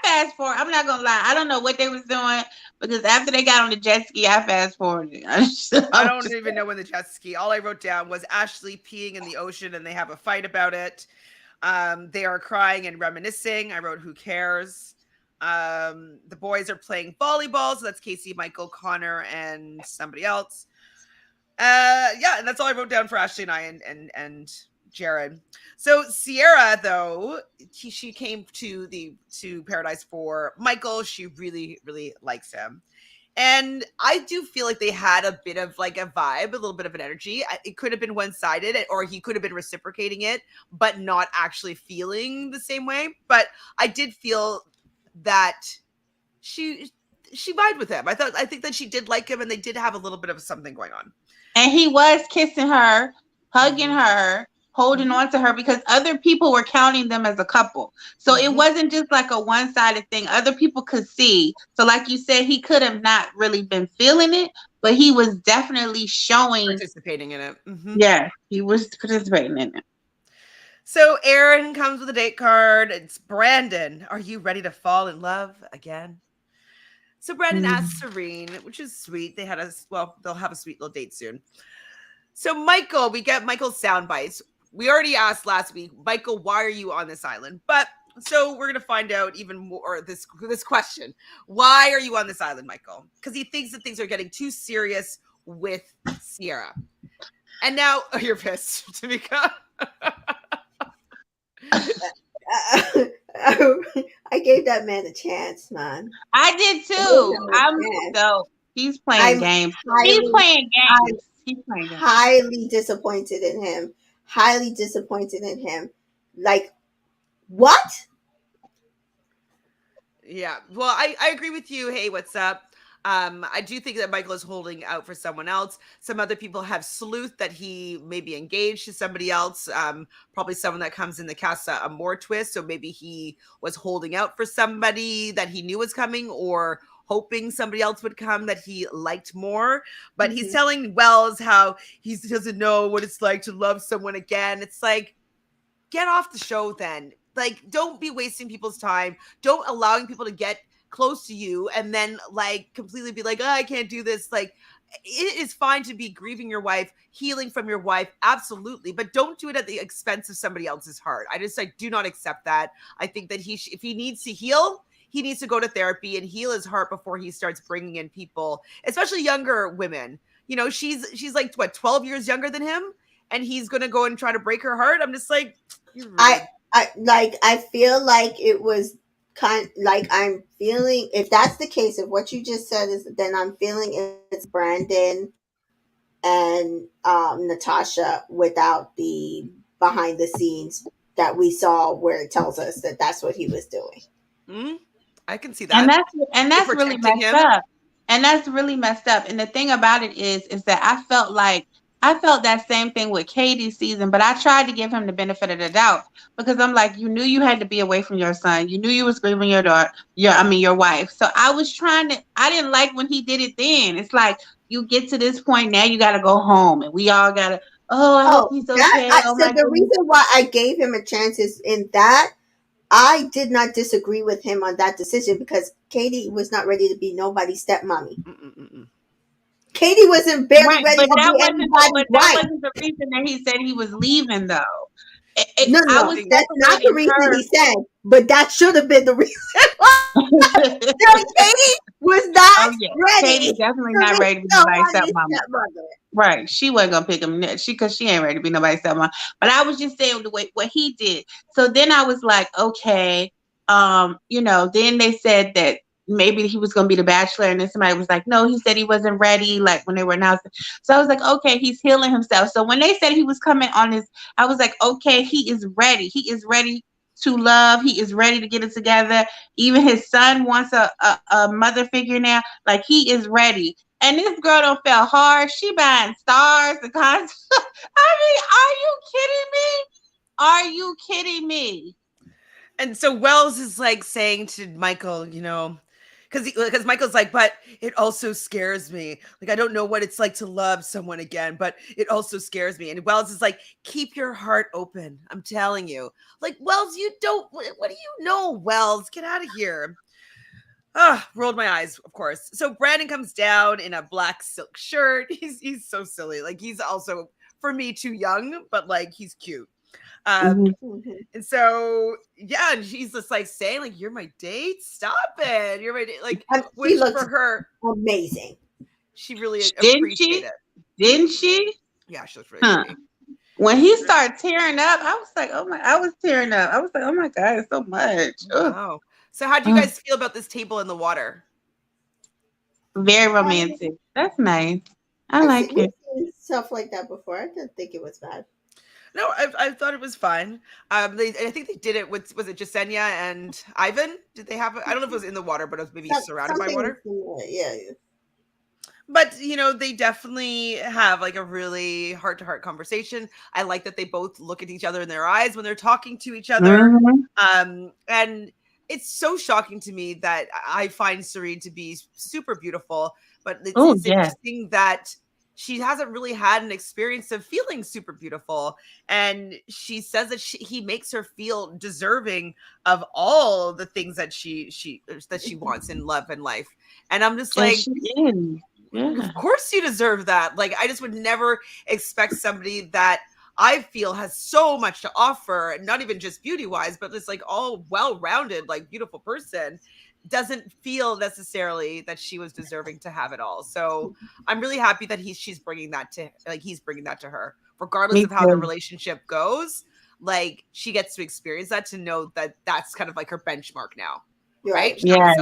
fast forward. I'm not gonna lie. I don't know what they was doing because after they got on the jet ski, I fast forwarded. I don't even know when the jet ski. All I wrote down was Ashley peeing in the ocean, and they have a fight about it. They are crying and reminiscing. I wrote, who cares? The boys are playing volleyball. So that's Casey, Michael, Connor, and somebody else. Yeah, and that's all I wrote down for Ashley and I and Jared. So Sierra, though, she came to Paradise for Michael. She really, really likes him. And I do feel like they had a bit of like a vibe, a little bit of an energy. It could have been one-sided, or he could have been reciprocating it, but not actually feeling the same way. But I did feel that she vibed with him. I think that she did like him, and they did have a little bit of something going on. And he was kissing her, hugging her, holding on to her because other people were counting them as a couple. So it wasn't just like a one-sided thing. Other people could see. So like you said, he could have not really been feeling it, but he was definitely showing. Participating in it. Yeah, he was participating in it. So Aaron comes with a date card. It's Brandon. Are you ready to fall in love again? So Brandon asks Serene, which is sweet. They'll have a sweet little date soon. So Michael, we get Michael's sound bites. We already asked last week, Michael, why are you on this island? But so we're going to find out even more this question. Why are you on this island, Michael? Because he thinks that things are getting too serious with Sierra. And now, you're pissed, Tamika. I gave that man a chance, man. I did too. He's playing games. He's playing games. Highly disappointed in him. Highly disappointed in him. Like, what? Yeah. Well, I agree with you. Hey, what's up? I do think that Michael is holding out for someone else. Some other people have sleuthed that he may be engaged to somebody else. Probably someone that comes in the Casa Amor twist. So maybe he was holding out for somebody that he knew was coming, or hoping somebody else would come that he liked more. But he's telling Wells how he doesn't know what it's like to love someone again. It's like, get off the show then. Like, don't be wasting people's time. Don't allowing people to get close to you and then like completely be like, oh, I can't do this. Like, it is fine to be grieving your wife, healing from your wife, absolutely, but don't do it at the expense of somebody else's heart. I do not accept that. I think that if he needs to heal, he needs to go to therapy and heal his heart before he starts bringing in people, especially younger women. You know, she's like, what, 12 years younger than him, and he's gonna go and try to break her heart. I'm just like, you're rude. I feel like it was I'm feeling, if that's the case, if what you just said is, then I'm feeling it's Brandon and Natasha without the behind the scenes that we saw where it tells us that that's what he was doing. I can see that. And that's really messed up. And that's really messed up. And the thing about it is that I felt that same thing with Katie's season, but I tried to give him the benefit of the doubt because I'm like, you knew you had to be away from your son. You knew you was grieving your daughter, your wife. So I didn't like when he did it then. It's like, you get to this point, now you got to go home and we all got to, I hope he's okay. So the reason why I gave him a chance is in that I did not disagree with him on that decision because Katie was not ready to be nobody's stepmommy. Katie wasn't barely ready to be anybody's wife. That wasn't the reason that he said he was leaving, though. No, that's not the reason he said, but that should have been the reason why. Katie was not ready. Katie definitely not ready to be nobody's stepmama. Right. She wasn't going to pick him because she ain't ready to be nobody's stepmama. But I was just saying the way what he did. So then I was like, okay, then they said that maybe he was going to be the Bachelor, and then somebody was like, no, he said he wasn't ready, like when they were announcing. So I was like, okay, he's healing himself. So when they said he was coming on this, I was like, okay, he is ready. He is ready to love. He is ready to get it together. Even his son wants a mother figure now. Like, he is ready. And this girl don't feel hard. She buying stars and concerts. I mean, are you kidding me? Are you kidding me? And so Wells is like saying to Michael, because Michael's like, but it also scares me. Like, I don't know what it's like to love someone again, but it also scares me. And Wells is like, keep your heart open. I'm telling you. Like, Wells, what do you know, Wells? Get out of here. Rolled my eyes, of course. So Brandon comes down in a black silk shirt. He's so silly. Like, he's also, for me, too young, but like, he's cute. And so, yeah, and she's just like saying, like, you're my date. Stop it. You're my date. Like, which for her, amazing. She really appreciated it. Didn't she? Yeah, she looks really pretty. When he started tearing up, I was like, I was tearing up. I was like, oh my God, it's so much. Wow. So how do you guys feel about this table in the water? Very romantic. That's nice. I like it. Stuff like that before. I didn't think it was bad. No, I thought it was fine. I think they did it with, was it Jasenia and Ivan? Did they have it? I don't know if it was in the water, but it was maybe surrounded by water. Yeah. But, they definitely have like a really heart to heart conversation. I like that they both look at each other in their eyes when they're talking to each other. And it's so shocking to me that I find Serene to be super beautiful, but it's interesting that she hasn't really had an experience of feeling super beautiful. And she says that he makes her feel deserving of all the things that she wants in love and life. And I'm just like, of course you deserve that. Like, I just would never expect somebody that I feel has so much to offer, not even just beauty wise, but just like all well-rounded, like beautiful person, doesn't feel necessarily that she was deserving to have it all. So I'm really happy that he's bringing that to her, regardless of how the relationship goes. Like, she gets to experience that, to know that that's kind of like her benchmark now, right? Yeah.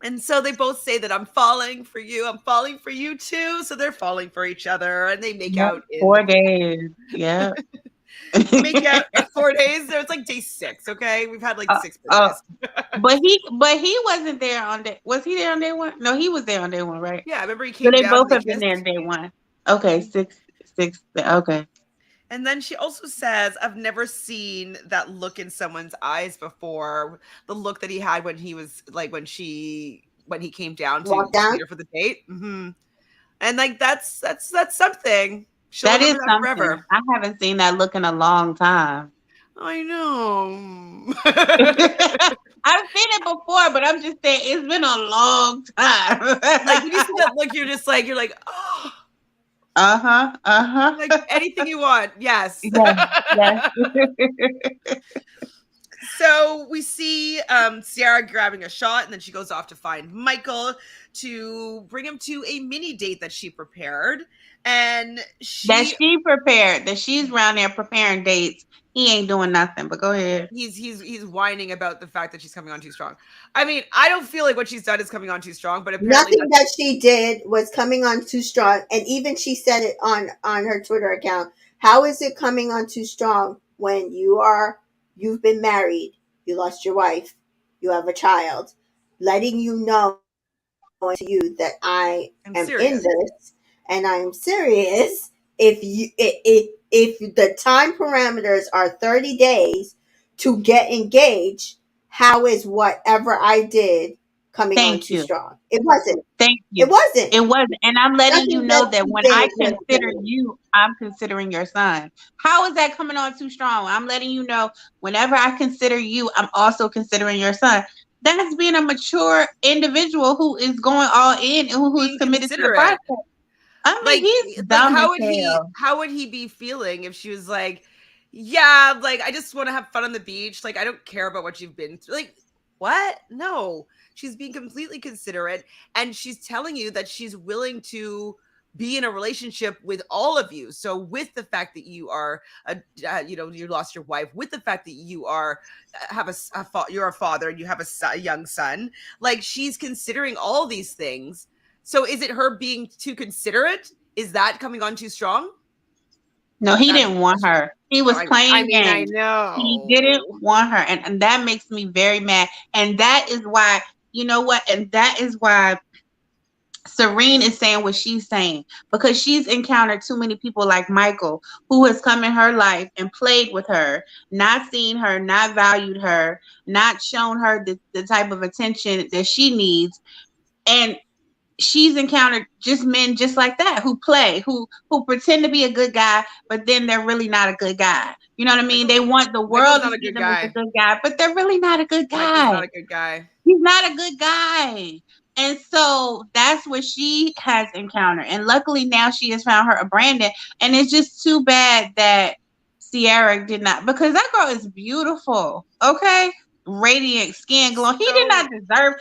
And so they both say that I'm falling for you too. So they're falling for each other, and they make out in 4 days. Yeah. Make out in 4 days. So it's like day 6. Okay, we've had like 6 birthdays. But he wasn't there on day. Was he there on day 1? No, he was there on day 1, right? Yeah, I remember he came down. They both have been there on day 1. Okay, 6. Okay. And then she also says, I've never seen that look in someone's eyes before. The look that he had when he was like, when he came down to meet her for the date. Mm-hmm. And like, that's something. That is something. Forever. I haven't seen that look in a long time. I know. I've seen it before, but I'm just saying it's been a long time. Like, when you see that look, you're like, oh. Like, anything you want. Yes. Yes. So we see Ciara grabbing a shot, and then she goes off to find Michael to bring him to a mini date that she prepared. And that she's around there preparing dates. He ain't doing nothing, but go ahead. He's whining about the fact that she's coming on too strong. I mean, I don't feel like what she's done is coming on too strong, but apparently nothing that she did was coming on too strong. And even she said it on her Twitter account. How is it coming on too strong when you've been married, you lost your wife, you have a child, letting you know to you that I am in this and I am serious. If the time parameters are 30 days to get engaged, how is whatever I did coming on too strong? It wasn't. Thank you. It wasn't. It wasn't. And I'm letting you know that when I consider you, I'm considering your son. How is that coming on too strong? I'm letting you know whenever I consider you, I'm also considering your son. That's being a mature individual who is going all in and who is committed to the process. I mean, like, he's dumb how would he be feeling if she was like, yeah, like, I just want to have fun on the beach. Like, I don't care about what you've been through. Like, what? No, she's being completely considerate, and she's telling you that she's willing to be in a relationship with all of you. So with the fact that you are, you lost your wife, with the fact that you are, you're a father and you have a young son, like, she's considering all these things. So is it her being too considerate? Is that coming on too strong? No, he didn't want her. He was playing games. I know. He didn't want her. And that makes me very mad. And that is why, you know what? And that is why Serene is saying what she's saying. Because she's encountered too many people like Michael, who has come in her life and played with her, not seen her, not valued her, not shown her the type of attention that she needs. And she's encountered just men just like that, who play, who pretend to be a good guy, but then they're really not a good guy. You know what I mean? They want the world to see them as a good guy, but they're really not a good guy. He's not a good guy. He's not a good guy. And so that's what she has encountered. And luckily now she has found her a Brandon. And it's just too bad that Ciara did not, because that girl is beautiful. Okay? Radiant skin glowing. He don't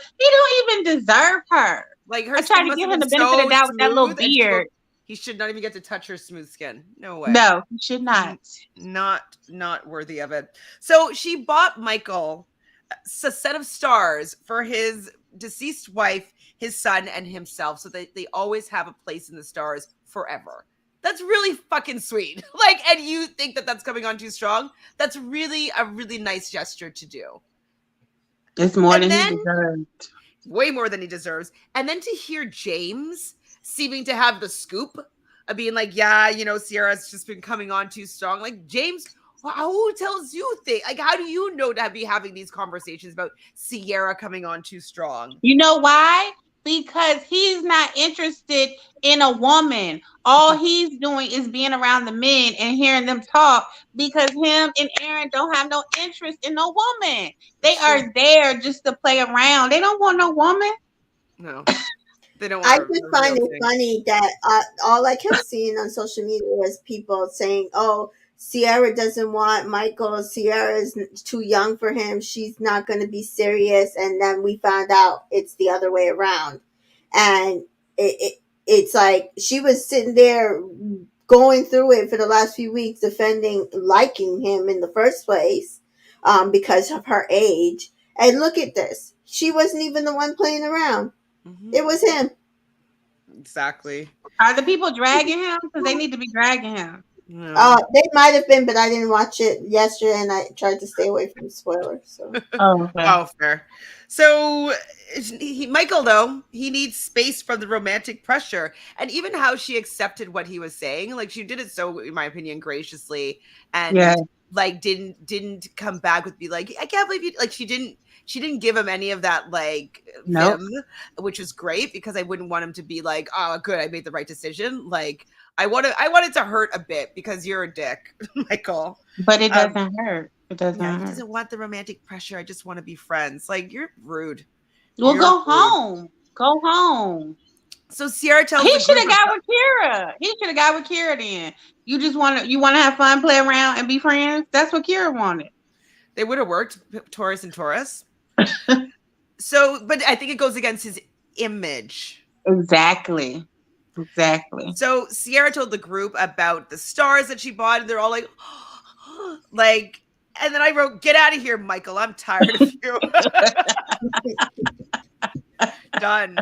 even deserve her. Like, her, I tried to give him the benefit of the doubt with that little beard. He should not even get to touch her smooth skin. No way. No, he should not. Not worthy of it. So she bought Michael a set of stars for his deceased wife, his son, and himself, so that they always have a place in the stars forever. That's really fucking sweet. Like, and you think that that's coming on too strong? That's really a really nice gesture to do. It's more than he deserved. way more than he deserves. And then to hear James seeming to have the scoop of being like, yeah, Sierra's just been coming on too strong. Like, James, who tells you things? Like, how do you know to be having these conversations about Sierra coming on too strong? You know why? Because he's not interested in a woman. All he's doing is being around the men and hearing them talk, because him and Aaron don't have no interest in no woman. They are there just to play around. They don't want no woman. No. They don't I want just a find real it thing. funny that all I kept seeing on social media was people saying, "Oh, Sierra doesn't want Michael. Sierra is too young for him. She's not going to be serious." And then we found out it's the other way around, and it's like she was sitting there going through it for the last few weeks, defending liking him in the first place, because of her age. And look at this. She wasn't even the one playing around. Mm-hmm. It was him. Exactly. Are the people dragging him? Because they need to be dragging him. No. They might have been, but I didn't watch it yesterday, and I tried to stay away from spoilers. So, Oh, fair. So Michael, though, he needs space from the romantic pressure, and even how she accepted what he was saying. Like, she did it so, in my opinion, graciously, and Yeah. like didn't come back with be like, I can't believe you. Like, she didn't give him any of that like Nope. vim, which was great, because I wouldn't want him to be like, oh, good, I made the right decision. Like, I wanted to hurt a bit because you're a dick, Michael. But it doesn't hurt. It doesn't Yeah, he hurt. doesn't want the romantic pressure. I just want to be friends. Like, you're rude. Well, You're go rude. home. Go home. So Sierra tells He the should group have got with Kira. He should have got with Kira then. You want to have fun, play around, and be friends. That's what Kira wanted. they would have worked, Taurus and Taurus. So, but I think it goes against his image. Exactly. So Sierra told the group about the stars that she bought, and they're all like, like, and then I wrote, "Get out of here, Michael. I'm tired of you." Done.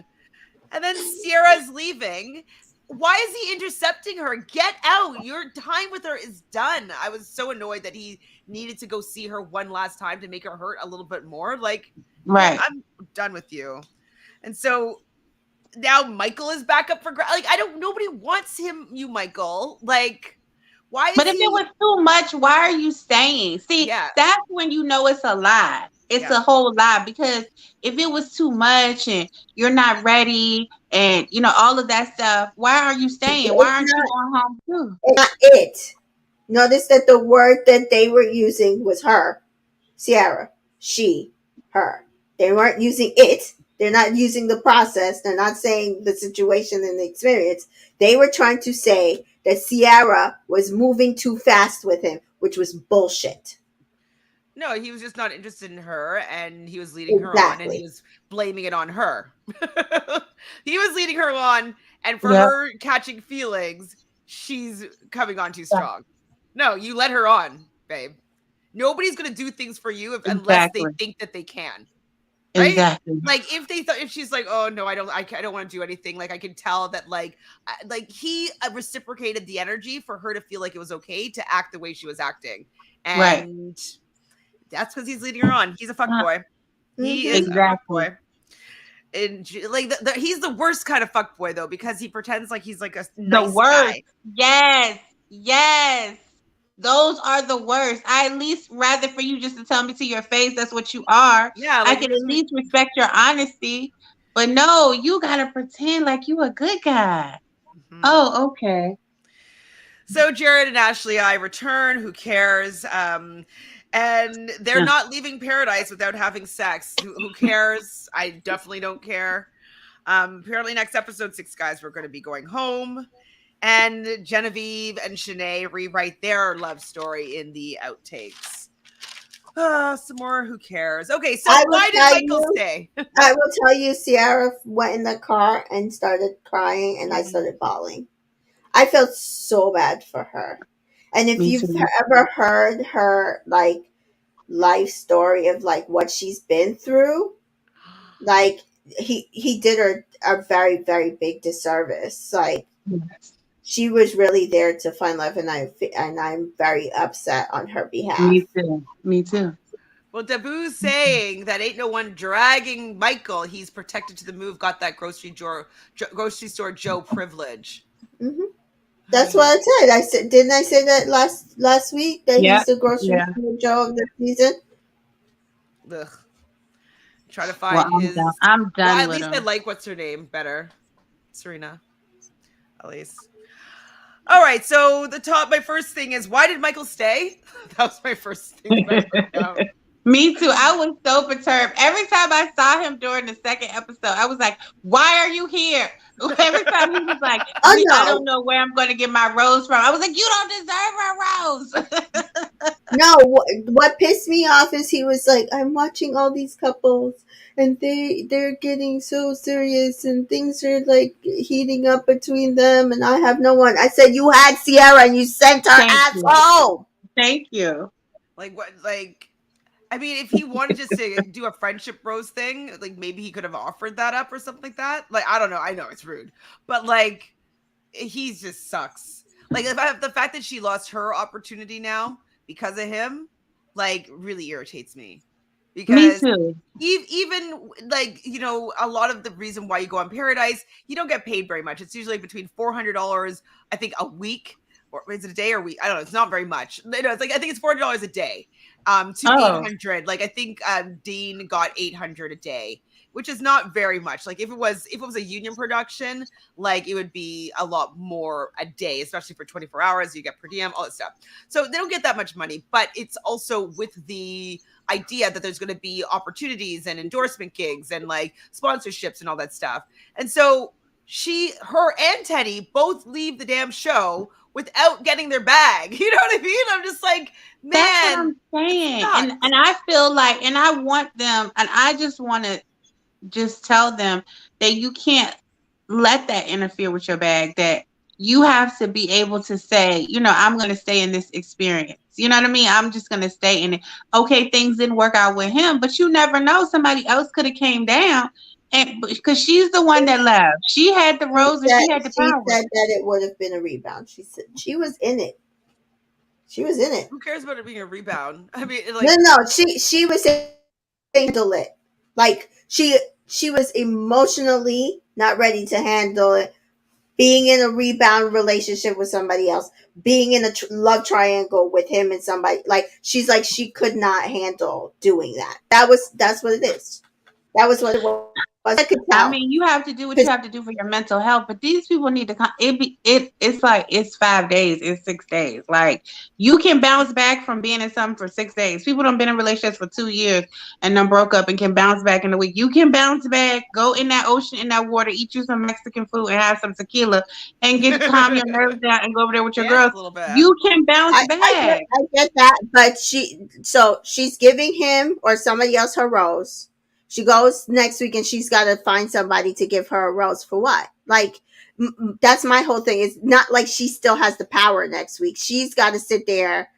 And then Sierra's leaving. Why is he intercepting her? Get out. Your time with her is done. I was so annoyed that he needed to go see her one last time to make her hurt a little bit more. Like, Right. I'm done with you. And so now Michael is back up for like, nobody wants you, Michael. Like, why is But if it was too much, why are you staying? See, Yeah. that's when you know it's a lie. It's a whole lie, because if it was too much and you're not ready and all of that stuff, why are you staying? Why aren't you going home too? it's not it. Notice that the word that they were using was her, Sierra, she, her. They weren't using it. They're not using the process. They're not saying the situation and the experience. They were trying to say that Sierra was moving too fast with him, which was bullshit. No, he was just not interested in her, and he was leading her on, and he was blaming it on her. He was leading her on, and for her catching feelings, she's coming on too strong. No, you let her on, babe. Nobody's gonna do things for you unless they think that they can. Right? Exactly. Like, if she's like, oh no, I don't want to do anything. Like, I can tell that like he reciprocated the energy for her to feel like it was okay to act the way she was acting, and that's because he's leading her on. He's a fuckboy. He is a fuckboy. And like he's the worst kind of fuckboy though, because he pretends like he's like a nice guy. Yes. Those are the worst. I at least rather for you just to tell me to your face that's what you are. Yeah, like, I can at least respect your honesty. But no, you gotta pretend like you a good guy. Mm-hmm. Oh, okay. So Jared and Ashley I return. Who cares? And they're not leaving Paradise without having sex. Who cares? I definitely don't care. Apparently next episode, 6 guys, we're going to be going home. And Genevieve and Shanae rewrite their love story in the outtakes. Some more. Who cares? Okay, so why did Michael stay? I will tell you, Sierra went in the car and started crying, and I started bawling. I felt so bad for her. And if you've ever heard her like life story of like what she's been through, like he did her a very, very big disservice. Like, she was really there to find love, and I'm very upset on her behalf. Me too. Well, Dabu's saying that ain't no one dragging Michael. He's protected to the move. Got that grocery store Joe privilege. Hmm. That's what I said. I said, didn't I say that last week that Yeah, he's the grocery yeah. store Joe of the season? Ugh. Try to Well, find I'm done. his. I'm Well, done at with least I him. like what's her name better, Serena. At least. All right. So my first thing is, why did Michael stay? That was my first thing that I wrote down. Me too. I was so perturbed. Every time I saw him during the second episode, I was like, why are you here? Every time he was like, Oh I don't no, know where I'm going to get my rose from. I was like, you don't deserve a rose. no. What pissed me off is he was like, I'm watching all these couples, and they're getting so serious, and things are like heating up between them, and I have no one. I said, you had Sierra, and you sent her Thank ass you. home. Thank you. Like what? Like, I mean, if he wanted just to do a friendship rose thing, like maybe he could have offered that up or something like that. Like, I don't know. I know it's rude, but like, he just sucks. Like, if the fact that she lost her opportunity now because of him, like, really irritates me. Me Because too. even like, a lot of the reason why you go on Paradise, you don't get paid very much. It's usually between $400, I think, a week, or is it a day or a week? I don't know. It's not very much. No, it's like, I think it's $400 a day, to Oh, 800. Like, I think Dean got 800 a day, which is not very much. Like, if it was a union production, like, it would be a lot more a day, especially for 24 hours. You get per diem, all that stuff. So they don't get that much money, but it's also with the idea that there's going to be opportunities and endorsement gigs and like sponsorships and all that stuff. And so her and Teddy both leave the damn show without getting their bag. You know what I mean? I'm just like, that's what man, I'm it saying. And sucks. I feel like, and I want them, and I just want to just tell them that you can't let that interfere with your bag, that you have to be able to say, I'm going to stay in this experience. You know what I mean? I'm just going to stay in it. Okay, things didn't work out with him, but you never know. Somebody else could have came down, and because she's the one that left. She had the She rose and said she had the she power. said that it would have been a rebound. She said she was in it. She was in it. Who cares about it being a rebound? I mean, No, like, no, she was handle it. Like she was emotionally not ready to handle it. Being in a rebound relationship with somebody else, being in a love triangle with him and somebody, like she's like she could not handle doing that. That's what it is. That was what it was. I could I tell. mean, you have to do what 'Cause you have to do for your mental health, but these people need to come. It's like it's 5 days, it's 6 days. Like you can bounce back from being in something for 6 days. People don't been in relationships for 2 years and then broke up and can bounce back in a week. You can bounce back, go in that ocean, in that water, eat you some Mexican food and have some tequila and get calm your nerves down and go over there with your dance girls. a little bit. You can bounce I back. get that, but she's giving him or somebody else her rose. She goes next week and she's got to find somebody to give her a rose for what? Like that's my whole thing. It's not like she still has the power next week. She's got to sit there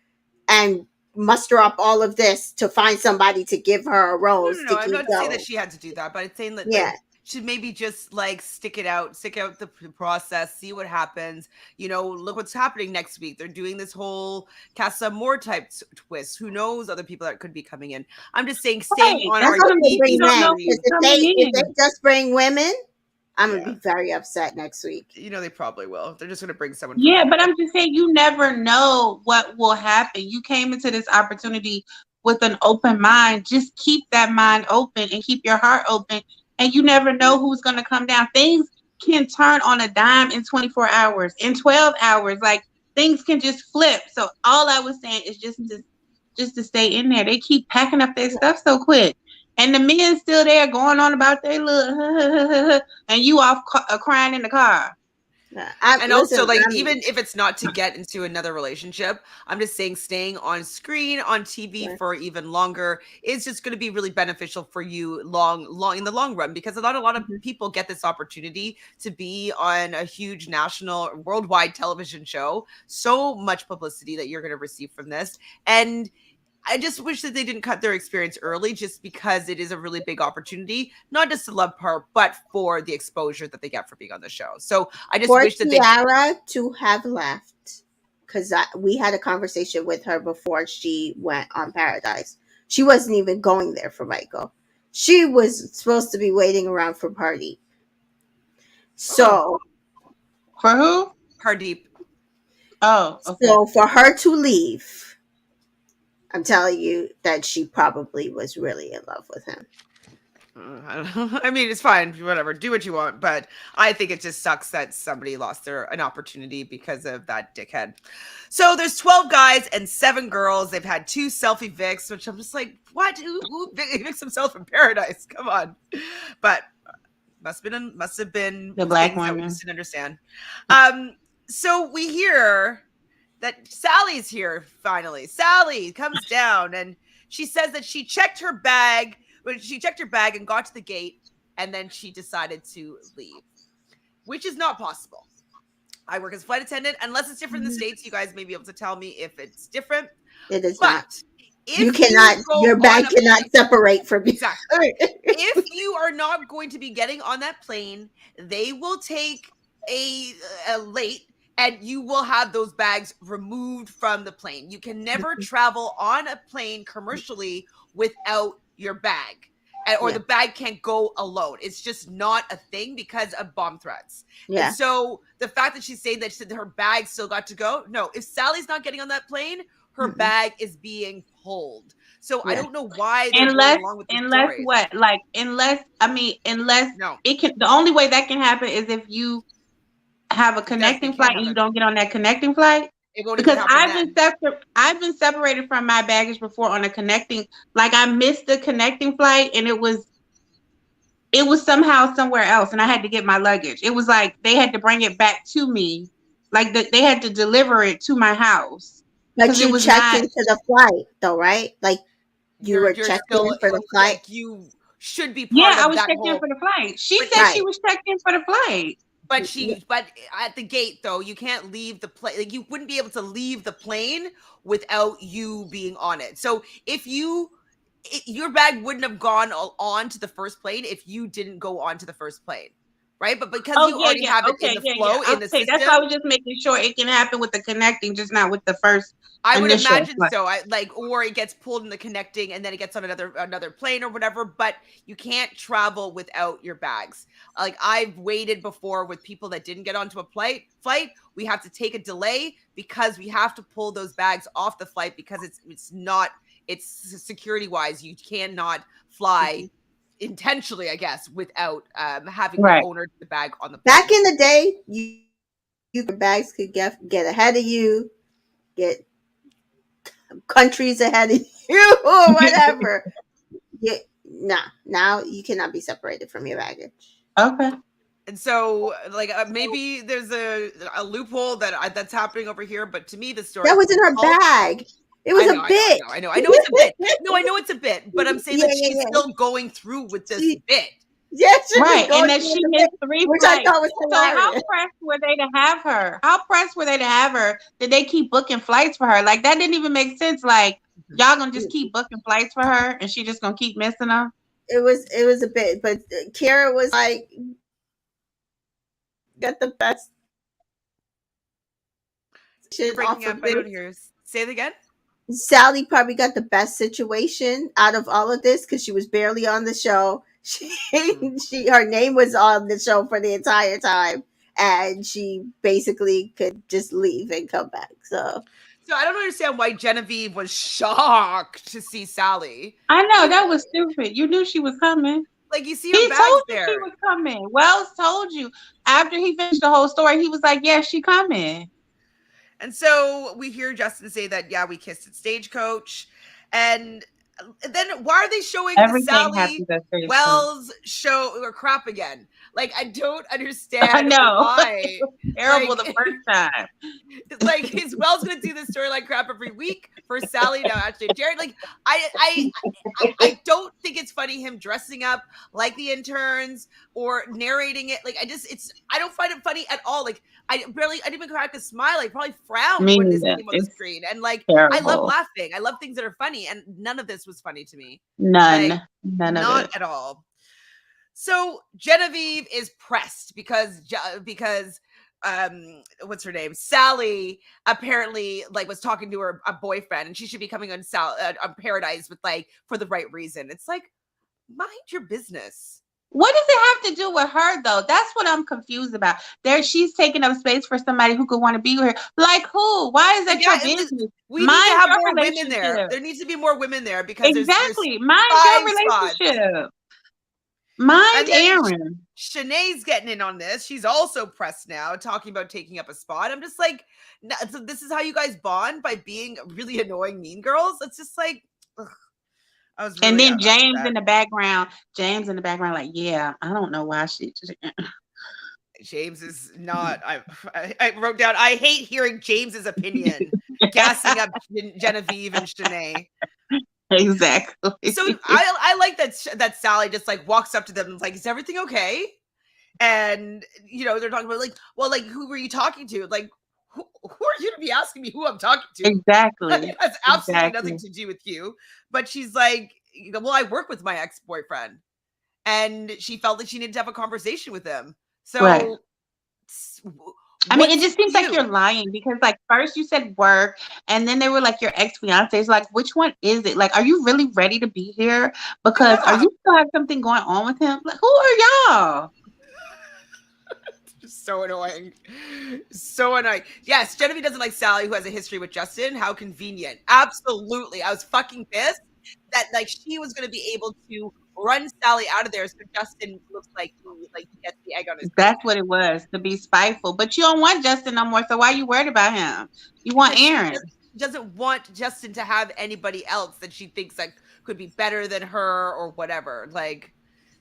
and muster up all of this to find somebody to give her a No, rose no, to no. I'm keep not saying that going. she had to do that, but it's saying that Yeah. like should maybe just like stick out the process, see what happens. Look what's happening next week. They're doing this whole Casa More type twist. Who knows other people that could be coming in? I'm just saying, staying Right. on That's our That's what if I'm they saying. TV You bring don't know men. who's Because series. coming if in. they just bring women, I'm gonna Yeah, be very upset next week. they probably will. They're just going to bring someone from Yeah, but anywhere. I'm just saying you never know what will happen. You came into this opportunity with an open mind. Just keep that mind open and keep your heart open. And you never know who's going to come down. Things can turn on a dime in 24 hours, in 12 hours. Like things can just flip. So all I was saying is just to stay in there. They keep packing up their stuff so quick. And the men still there going on about their little and you off crying in the car. And also, like, even if it's not to get into another relationship, I'm just saying staying on screen, on TV Right. for even longer is just going to be really beneficial for you long in the long run, because not a lot of Mhm. people get this opportunity to be on a huge national, worldwide television show. So much publicity that you're going to receive from this. And I just wish that they didn't cut their experience early, just because it is a really big opportunity, not just to love part, but for the exposure that they get for being on the show. So I just For wish that they. Tiara to have left, because we had a conversation with her before she went on Paradise. She wasn't even going there for Michael. She was supposed to be waiting around for Party. So for who? Pardeep. Oh, okay. So for her to leave, I'm telling you that she probably was really in love with him. I mean, it's fine, whatever, do what you want, but I think it just sucks that somebody lost an opportunity because of that dickhead. So there's 12 guys and 7 girls. They've had 2 selfie Vics, which I'm just like, what? Who evicts himself in Paradise? Come on. But must have been The black things that we woman. just didn't understand. So we hear that Sally's here finally. Sally comes down and she says that she checked her bag and got to the gate, and then she decided to leave, which is not possible. I work as a flight attendant. Unless it's different in the States, you guys may be able to tell me if it's different. It is But not. You cannot, your bag cannot separate from you. Exactly. If you are not going to be getting on that plane, they will take a late, and you will have those bags removed from the plane. You can never travel on a plane commercially without your bag, or the bag can't go alone. It's just not a thing because of bomb threats. Yeah. And so the fact that she's saying that her bag still got to go, no, if Sally's not getting on that plane, her bag is being pulled. So I don't know why they're going along with the story. Unless it can. The only way that can happen is if you have a connecting flight and you don't get on that connecting flight. Because I've been separated from my baggage before on a connecting. Like I missed the connecting flight and it was somehow somewhere else, and I had to get my luggage. It was like they had to bring it back to me, like they had to deliver it to my house. But you checked into the flight, though, right? Like you were checked in for the flight. Like you should be part of that. I was checked in for the flight. She said she was checked in for the flight. But at the gate though, you can't leave the plane. Like you wouldn't be able to leave the plane without you being on it. So if your bag wouldn't have gone on to the first plane if you didn't go on to the first plane, right? But because you already have it in the flow in the system, that's why I was just making sure it can happen with the connecting, just not with the first. I would imagine so. Or it gets pulled in the connecting and then it gets on another plane or whatever. But you can't travel without your bags. Like I've waited before with people that didn't get onto a flight. We have to take a delay because we have to pull those bags off the flight because it's security wise. You cannot fly intentionally, I guess, without having the owner of the bag on the plane. Back in the day, your bags could get ahead of you, get countries ahead of you, or whatever. Now you cannot be separated from your baggage. Okay. And so, like, maybe there's a loophole that's happening over here, but to me, the story that was in her bag. It was a bit. I know it's a bit. No, I know it's a bit, but I'm saying that she's still going through with this bit. Yes, right, and that she missed 3 which flights. I thought was hilarious. So how pressed were they to have her? Did they keep booking flights for her? Like that didn't even make sense. Like y'all gonna just keep booking flights for her, and she just gonna keep missing them? It was a bit, but Kara was like, got the best. You're breaking up. I don't hear. Say it again. Sally probably got the best situation out of all of this because she was barely on the show. Her name was on the show for the entire time, and she basically could just leave and come back. So I don't understand why Genevieve was shocked to see Sally. I know that was stupid. You knew she was coming. Like you see her bags there. She was coming. Wells told you after he finished the whole story. He was like, "Yeah, she coming." And so we hear Justin say that, yeah, we kissed at Stagecoach. And then why are they showing the Sally Wells show or crap again? Like, I don't understand why. Terrible the first time. Like, is Wells going to do this storyline crap every week for Sally? No, actually, Jared. Like, I don't think it's funny him dressing up like the interns or narrating it. Like, I don't find it funny at all. Like, I didn't even crack a smile. I probably frowned when this came on the screen. And like, terrible. I love laughing. I love things that are funny. And none of this was funny to me. None of it. Not at all. So Genevieve is pressed because what's her name? Sally apparently like was talking to a boyfriend, and she should be coming on on Paradise with like for the right reason. It's like, mind your business. What does it have to do with her though? That's what I'm confused about. She's taking up space for somebody who could want to be with her. Like who? Why is that your business? We need to have more women there. There needs to be more women there because exactly. Mind your relationship. Mind Aaron. Shanae's getting in on this. She's also pressed now, talking about taking up a spot. I'm just like, so this is how you guys bond, by being really annoying mean girls? It's just like, ugh. I was really and then James in the background. Like, yeah, I don't know why she. James is not. I wrote down, I hate hearing James's opinion, gassing up Genevieve and Shanae. Exactly. So I like that Sally just like walks up to them and is like, is everything okay? And they're talking about like, well, like, who were you talking to? Like, who are you to be asking me who I'm talking to? Exactly. It has absolutely nothing to do with you. But she's like, well, I work with my ex-boyfriend, and she felt like she needed to have a conversation with him. So right. I mean, it just seems like you're lying, because like first you said work, and then they were like your ex-fiancés. Like, which one is it? Like, are you really ready to be here? Because are you still have something going on with him? Like, who are y'all? So annoying. So annoying. Yes, Genevieve doesn't like Sally, who has a history with Justin. How convenient. Absolutely. I was fucking pissed that like she was going to be able to run Sally out of there so Justin looks like he gets the egg on his That's what it was, to be spiteful. But you don't want Justin no more, so why are you worried about him? You want Aaron. She doesn't want Justin to have anybody else that she thinks like could be better than her or whatever. Like,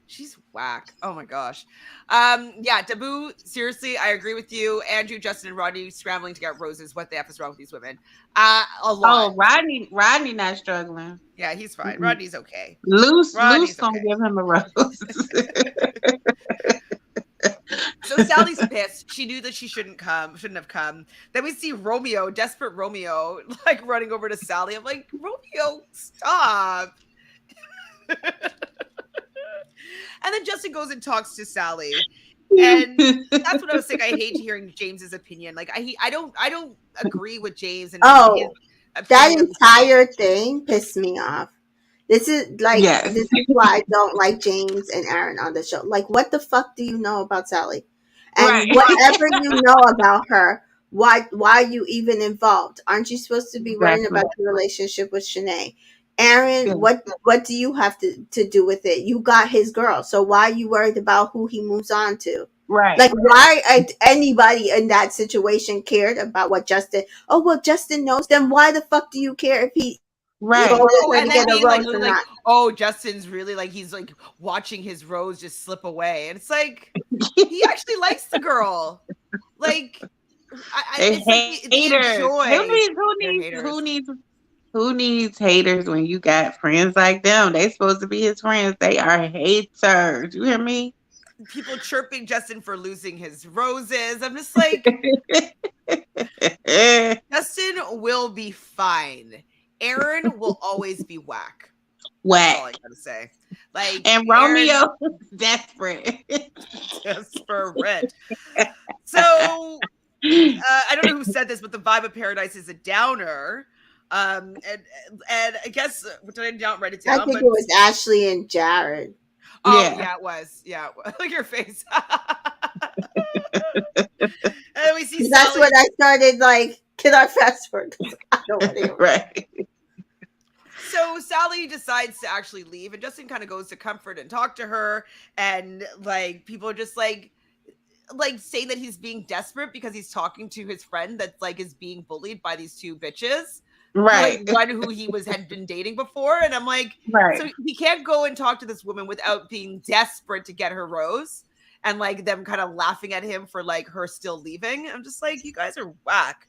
she's whack. Oh my gosh. Yeah, Taboo, seriously, I agree with you. Andrew, Justin, and Rodney scrambling to get roses. What the F is wrong with these women? A lot. Oh, Rodney not struggling. Yeah, he's fine. Rodney's okay. Loose gonna give him a rose. So Sally's pissed. She knew that she shouldn't have come. Then we see Romeo, desperate Romeo, like running over to Sally. I'm like, Romeo, stop. And then Justin goes and talks to Sally, and that's what I was saying. I hate hearing James's opinion. Like, I don't agree with James. And that entire thing pissed me off. This is like, This is why I don't like James and Aaron on the show. Like, what the fuck do you know about Sally? And whatever you know about her, why are you even involved? Aren't you supposed to be worrying about your relationship with Shanae? Aaron, what do you have to do with it? You got his girl, so why are you worried about who he moves on to? Right. Like, why anybody in that situation cared about what Justin? Oh, well, Justin knows. Then why the fuck do you care if he? Right. And then being like, oh, Justin's really like, he's like watching his rose just slip away, and it's like he actually likes the girl. Like, haters. Who needs haters when you got friends like them? They supposed to be his friends. They are haters. You hear me? People chirping Justin for losing his roses. I'm just like, Justin will be fine. Aaron will always be whack. That's all I gotta say. Like, and Romeo is desperate. Desperate. So I don't know who said this, but the vibe of Paradise is a downer. And I guess, did I not write it down? I think it was Ashley and Jared. Oh yeah, it was. Yeah, look at your face. And we see that's Sally. when I started like, can I fast forward? I don't want to. Right. So Sally decides to actually leave, and Justin kind of goes to comfort and talk to her, and like people are just like saying that he's being desperate because he's talking to his friend that's like is being bullied by these two bitches. Right. Like, one who he had been dating before. And I'm like, right. So he can't go and talk to this woman without being desperate to get her rose, and like them kind of laughing at him for like her still leaving. I'm just like, you guys are whack.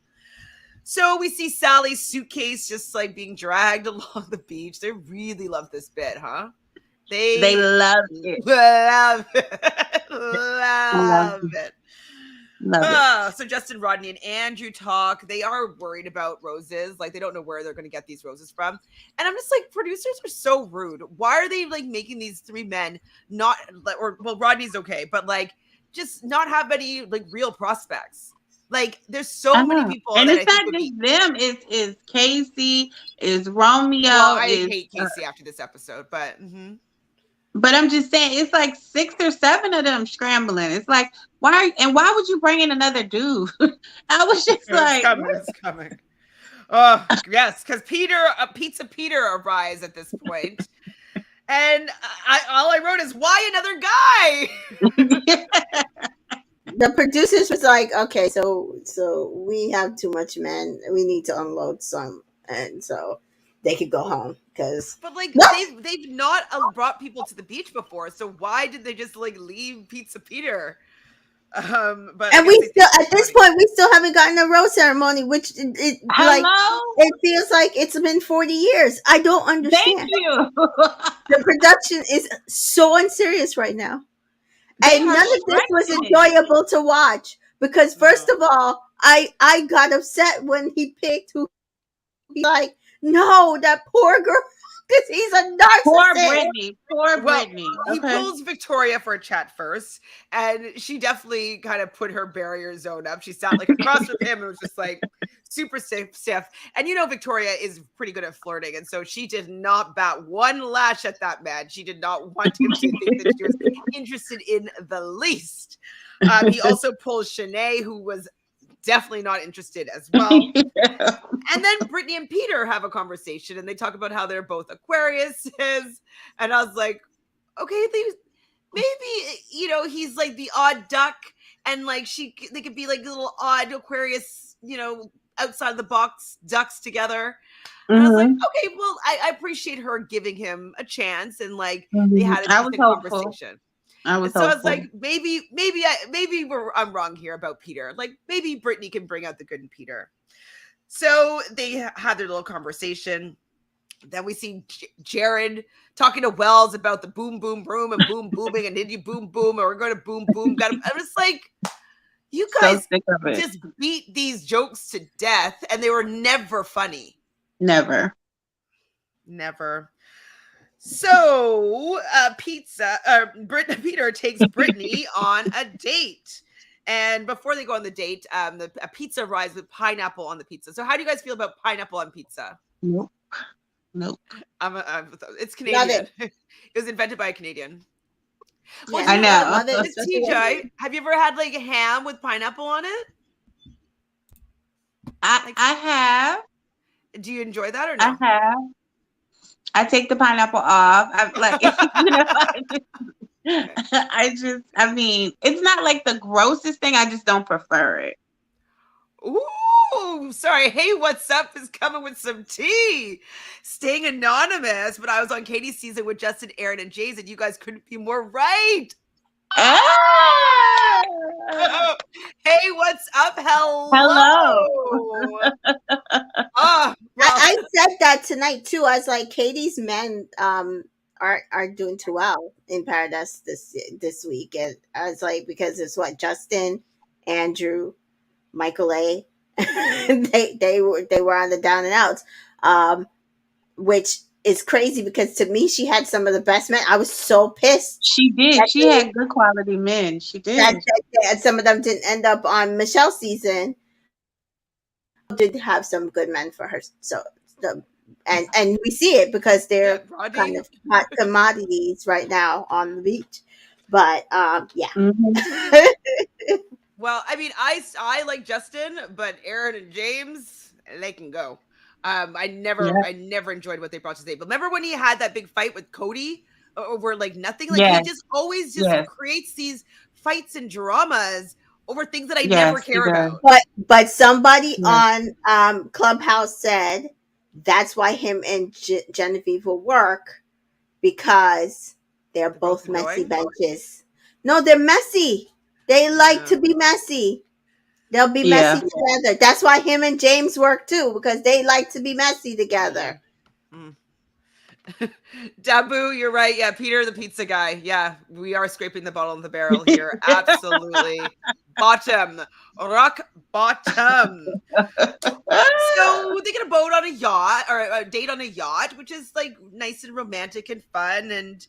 So we see Sally's suitcase just like being dragged along the beach. They really love this bit, huh? They love it. Love it. Love it. So Justin, Rodney, and Andrew talk. They are worried about roses. Like, they don't know where they're going to get these roses from. And I'm just like, producers are so rude. Why are they like making these three men not, or well, Rodney's okay, but like just not have any like real prospects? Like, there's so many people and that it's I think not would just be. them. It's Casey, is Romeo, Well, I is hate Casey after this episode, but but I'm just saying it's like 6 or 7 of them scrambling. It's like why would you bring in another dude? I was just it's like, coming. It's coming. Oh yes, because Pizza Peter arrives at this point, and all I wrote is why another guy. The producers was like, okay, so we have too much men. We need to unload some, and so they could go home because. But like they've not brought people to the beach before, so why did they just like leave Pizza Peter? But And we still at this point we still haven't gotten a rose ceremony, which it like it feels like it's been 40 years. I don't understand. Thank you. The production is so unserious right now. And none of this was enjoyable to watch because first of all, I got upset when he picked who he like, no, that poor girl, because he's a narcissist. Poor Brittany. He pulls Victoria for a chat first, and she definitely kind of put her barrier zone up. She sat like across from him and was just like super stiff. And Victoria is pretty good at flirting, and so she did not bat one lash at that man. She did not want him to think that she was interested in the least. He also pulls Shanae, who was definitely not interested as well. And then Brittany and Peter have a conversation, and they talk about how they're both Aquariuses. And I was like, okay, maybe he's like the odd duck, and like they could be like little odd Aquarius, outside of the box ducks together. And I was like, okay, well, I appreciate her giving him a chance, and like they had a decent conversation. I was like, maybe I'm wrong here about Peter. Like maybe Brittany can bring out the good in Peter. So they had their little conversation. Then we see Jared talking to Wells about the boom, boom, boom, and boom, booming, and then you boom, boom, or we're going to boom, boom. I was like, you guys just beat these jokes to death, and they were never funny. Never. So Peter takes Brittany on a date. And before they go on the date, a pizza arrives with pineapple on the pizza. So how do you guys feel about pineapple on pizza? Nope. It's Canadian. It was invented by a Canadian. Well, I know. TJ, have you ever had like ham with pineapple on it? I have. Do you enjoy that or no? I have. I take the pineapple off. I'm like, I mean, it's not like the grossest thing. I just don't prefer it. Ooh, sorry. Hey, what's up is coming with some tea. Staying anonymous, but I was on Katie's season with Justin, Aaron, and Jays, and you guys couldn't be more right. Ah! Hey, what's up? Hello. I said that tonight too. I was like, Katie's men are doing too well in Paradise this week, and I was like, because it's what Justin, Andrew, Michael A. they were on the down and outs, which is crazy because to me she had some of the best men. I was so pissed. She did. She had good quality men. She did. That some of them didn't end up on Michelle's season. Did have some good men for her. So and we see it because they're kind of hot commodities right now on the beach. But yeah. Mm-hmm. Well, I mean, I like Justin, but Aaron and James, they can go. I never enjoyed what they brought to the table. Remember when he had that big fight with Cody over like nothing? Like he just always creates these fights and dramas over things that I never care about. But somebody on Clubhouse said that's why him and Genevieve will work, because they're both messy benches. No, they're messy. They like to be messy. They'll be messy together. That's why him and James work too, because they like to be messy together. Dabu, you're right. Yeah, Peter the pizza guy. Yeah, we are scraping the bottom of the barrel here. Absolutely. Rock bottom. So they get a boat on a yacht, or a date on a yacht, which is like nice and romantic and fun. And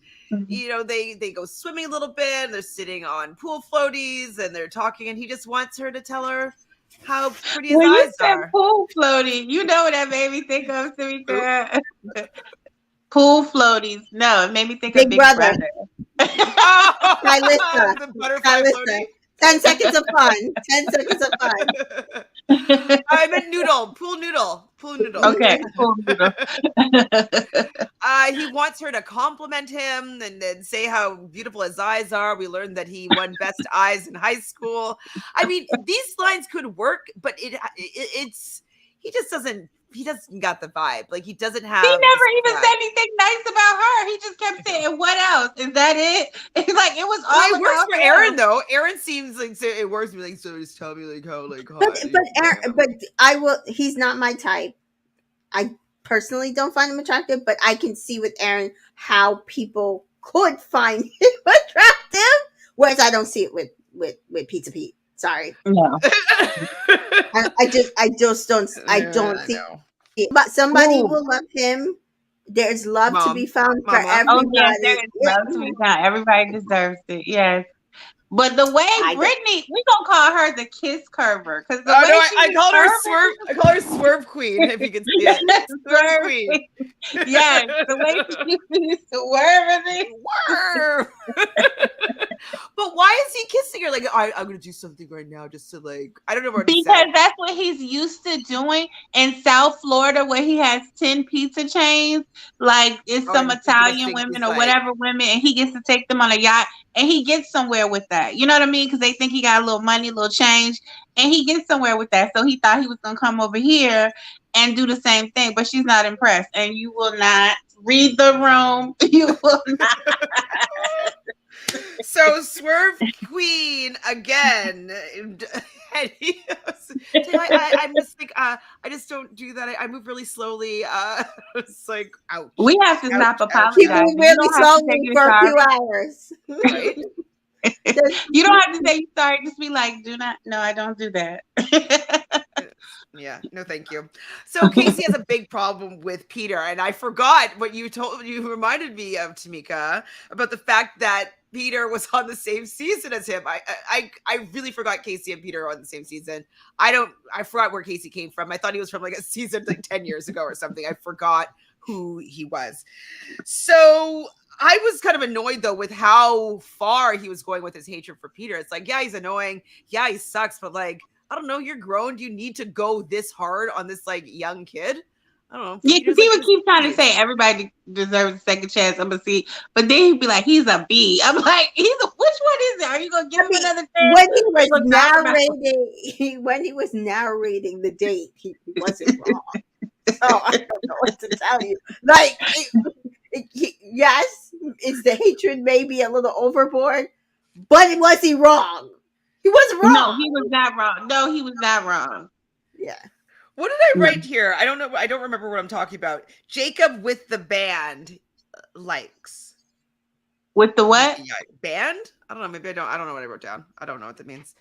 they go swimming a little bit. They're sitting on pool floaties and they're talking, and he just wants her to tell her how pretty his When you eyes said are. pool floating, you know what that made me think of, Tamika? Pool floaties. No, it made me think of Big Big Brother. Brother. Stylista. The butterfly Stylista. floaty. 10 seconds of fun. 10 seconds of fun. I meant noodle. Pool noodle. Pool noodle. Okay, pool noodle. He wants her to compliment him and then say how beautiful his eyes are. We learned that he won best eyes in high school. I mean, these lines could work, but it's he just doesn't. He doesn't got the vibe. Like he doesn't have. He never even said anything nice about her. He just kept saying, "What else? Is that it?" It's like it was all. Well, it works about for him. Aaron though. Aaron seems like it works for me. Like so, just tell me like how like hot. But I will. He's not my type. I personally don't find him attractive, but I can see with Aaron how people could find him attractive, whereas I don't see it with Pizza Pete. Sorry, No. I just don't. I don't see it. But somebody will love him. There's love to be found for everybody. Oh yes, there is love to be found. Everybody deserves it. Yes. But the way Brittany, we gonna call her the kiss curver because the way I called her swerve. I call her swerve queen. If you can see it, swerve queen. Yes, the way she swerving. Swerve. But why is he kissing her? Like I'm gonna do something right now just to like I don't know what. Because that's what he's used to doing in South Florida, where he has 10 pizza chains. Like it's some Italian women or whatever women, and he gets to take them on a yacht, and he gets somewhere with that. You know what I mean? Because they think he got a little money, a little change, and he gets somewhere with that. So he thought he was gonna come over here and do the same thing, but she's not impressed, and you will not read the room. You will not. So swerve queen again. And he goes, I just think I just don't do that. I move really slowly. It's like ouch. We have to stop apologizing. He moved really slowly for a few hours. Right? You don't have to say you're sorry. Just be like, do not. No, I don't do that. Yeah, no, thank you. So Casey has a big problem with Peter, and I forgot what you reminded me of, Tamika, about the fact that Peter was on the same season as him. I really forgot Casey and Peter are on the same season. I forgot where Casey came from. I thought he was from like a season like 10 years ago or something. I forgot who he was. So I was kind of annoyed though with how far he was going with his hatred for Peter. It's like, yeah, he's annoying. Yeah, he sucks, but like, I don't know, you're grown. Do you need to go this hard on this like young kid? I don't know. Yeah, because he would keep trying to say everybody deserves a second chance. I'm gonna see, but then he'd be like, "He's a B." I'm like, "Which one is it? Are you gonna give him another chance?" When he was narrating the date, he wasn't wrong. So I don't know what to tell you. Like, yes, is the hatred maybe a little overboard? But was he wrong? He wasn't wrong. No, he was not wrong. No, he was not wrong. Yeah. What did I write here? I don't know. I don't remember what I'm talking about. Jacob with the band likes. With the what? Band? I don't know. Maybe I don't know what I wrote down. I don't know what that means.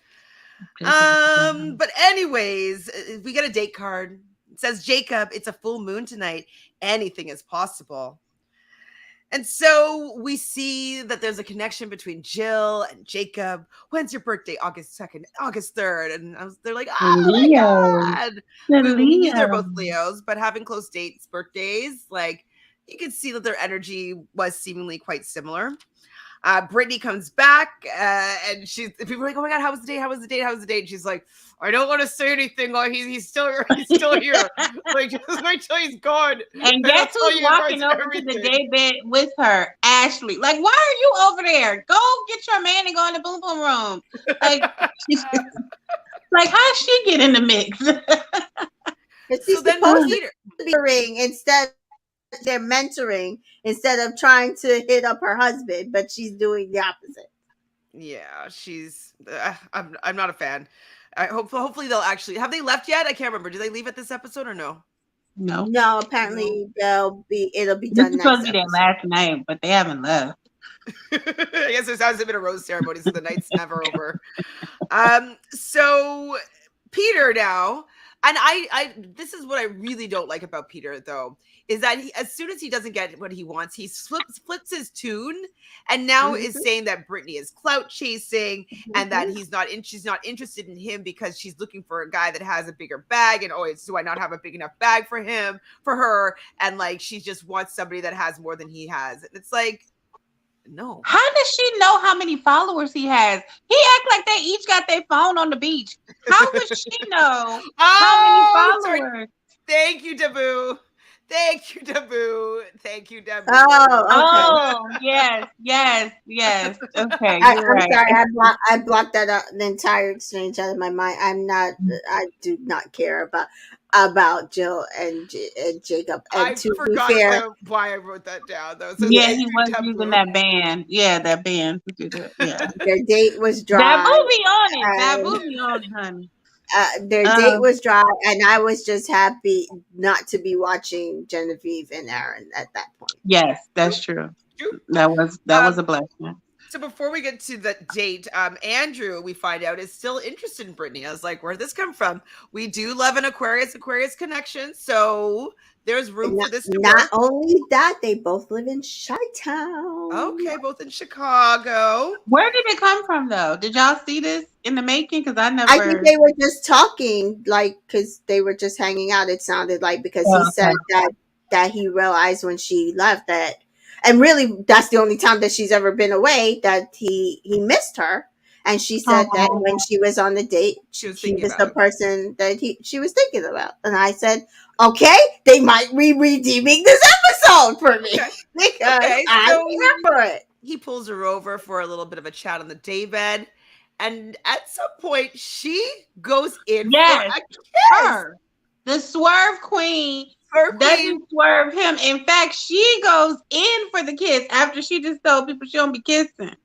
But anyways, we got a date card. It says, Jacob, it's a full moon tonight. Anything is possible. And so we see that there's a connection between Jill and Jacob. When's your birthday? August 2nd, August 3rd. And they're like, oh Leo. my God. We knew they're both Leos, but having close dates, birthdays, like you could see that their energy was seemingly quite similar. Brittany comes back and people are like, oh my God, how was the date? How was the date? How was the date? And she's like, I don't want to say anything. Like he's still here. Like just wait till he's gone. And guess who's walking over to the day bed with her? Ashley. Like, why are you over there? Go get your man and go in the boom boom room. Like, like how'd she get in the mix? So then Peter instead. They're mentoring instead of trying to hit up her husband, but she's doing the opposite. Yeah, she's. I'm not a fan. Hopefully they'll actually have they left yet? I can't remember. Did they leave at this episode or no? No. Apparently it'll be done. This is supposed to be their last night, but they haven't left. I guess there hasn't been a rose ceremony, so the night's never over. So Peter now. And I this is what I really don't like about Peter, though, is that as soon as he doesn't get what he wants, he flips his tune, and now is saying that Brittany is clout chasing, and that she's not interested in him because she's looking for a guy that has a bigger bag, and do I not have a big enough bag for her, and like she just wants somebody that has more than he has, and it's like, no. How does she know how many followers he has? He act like they each got their phone on the beach. How would she know how many followers? Sorry. Thank you, Dabu. Thank you, Dabu. Thank you, Dabu. Oh, okay. Yes. Okay, I'm right. sorry. I blocked that out, the entire exchange out of my mind. I do not care about Jill and Jacob. And I to forgot be fair, why I wrote that down, though. So yeah, he was using that band. Yeah, that band. Yeah. Their date was dry. That movie on it. That movie on it, honey. Their date was dry, and I was just happy not to be watching Genevieve and Aaron at that point. Yes, that's true. That was a blessing. So before we get to the date, Andrew, we find out, is still interested in Brittany. I was like, where'd this come from? We do love an Aquarius connection, so there's room for this to not work. Only that, they both live in Chi-Town. Okay, both in Chicago. Where did it come from, though? Did y'all see this in the making? Because I think they were just talking, like, because they were just hanging out. It sounded like, because he said that he realized when she left that, and really that's the only time that she's ever been away, that he missed her. And she said that when she was on the date, she was the person that she was thinking about. And I said, okay, they might be redeeming this episode for me, because I'm here for it. He pulls her over for a little bit of a chat on the daybed, and at some point she goes in for a kiss. The swerve queen doesn't swerve him. In fact, she goes in for the kiss after she just told people she don't be kissing.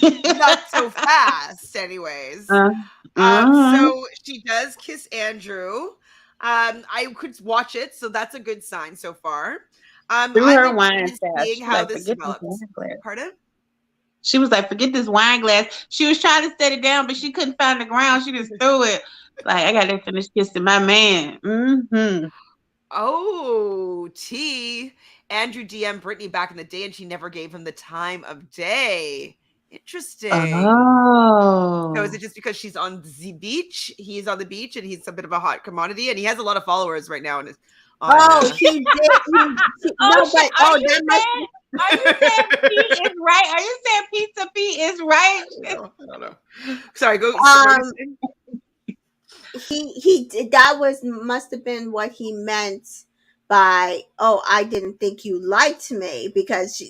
Not so fast, anyways. So she does kiss Andrew. I could watch it, so that's a good sign so far. Through her wine seeing how this develops. Pardon? She was like, forget this wine glass. She was trying to set it down, but she couldn't find the ground. She just threw it. Like, I gotta finish kissing my man. Oh, T. Andrew DM'd Brittany back in the day, and she never gave him the time of day. Interesting. Oh. So is it just because she's on the beach? He's on the beach, and he's a bit of a hot commodity, and he has a lot of followers right now. He did. Are you saying Pete is right? Are you saying Pizza Pete is right? I don't know. Sorry, go. He did. That must have been what he meant by, I didn't think you liked me, because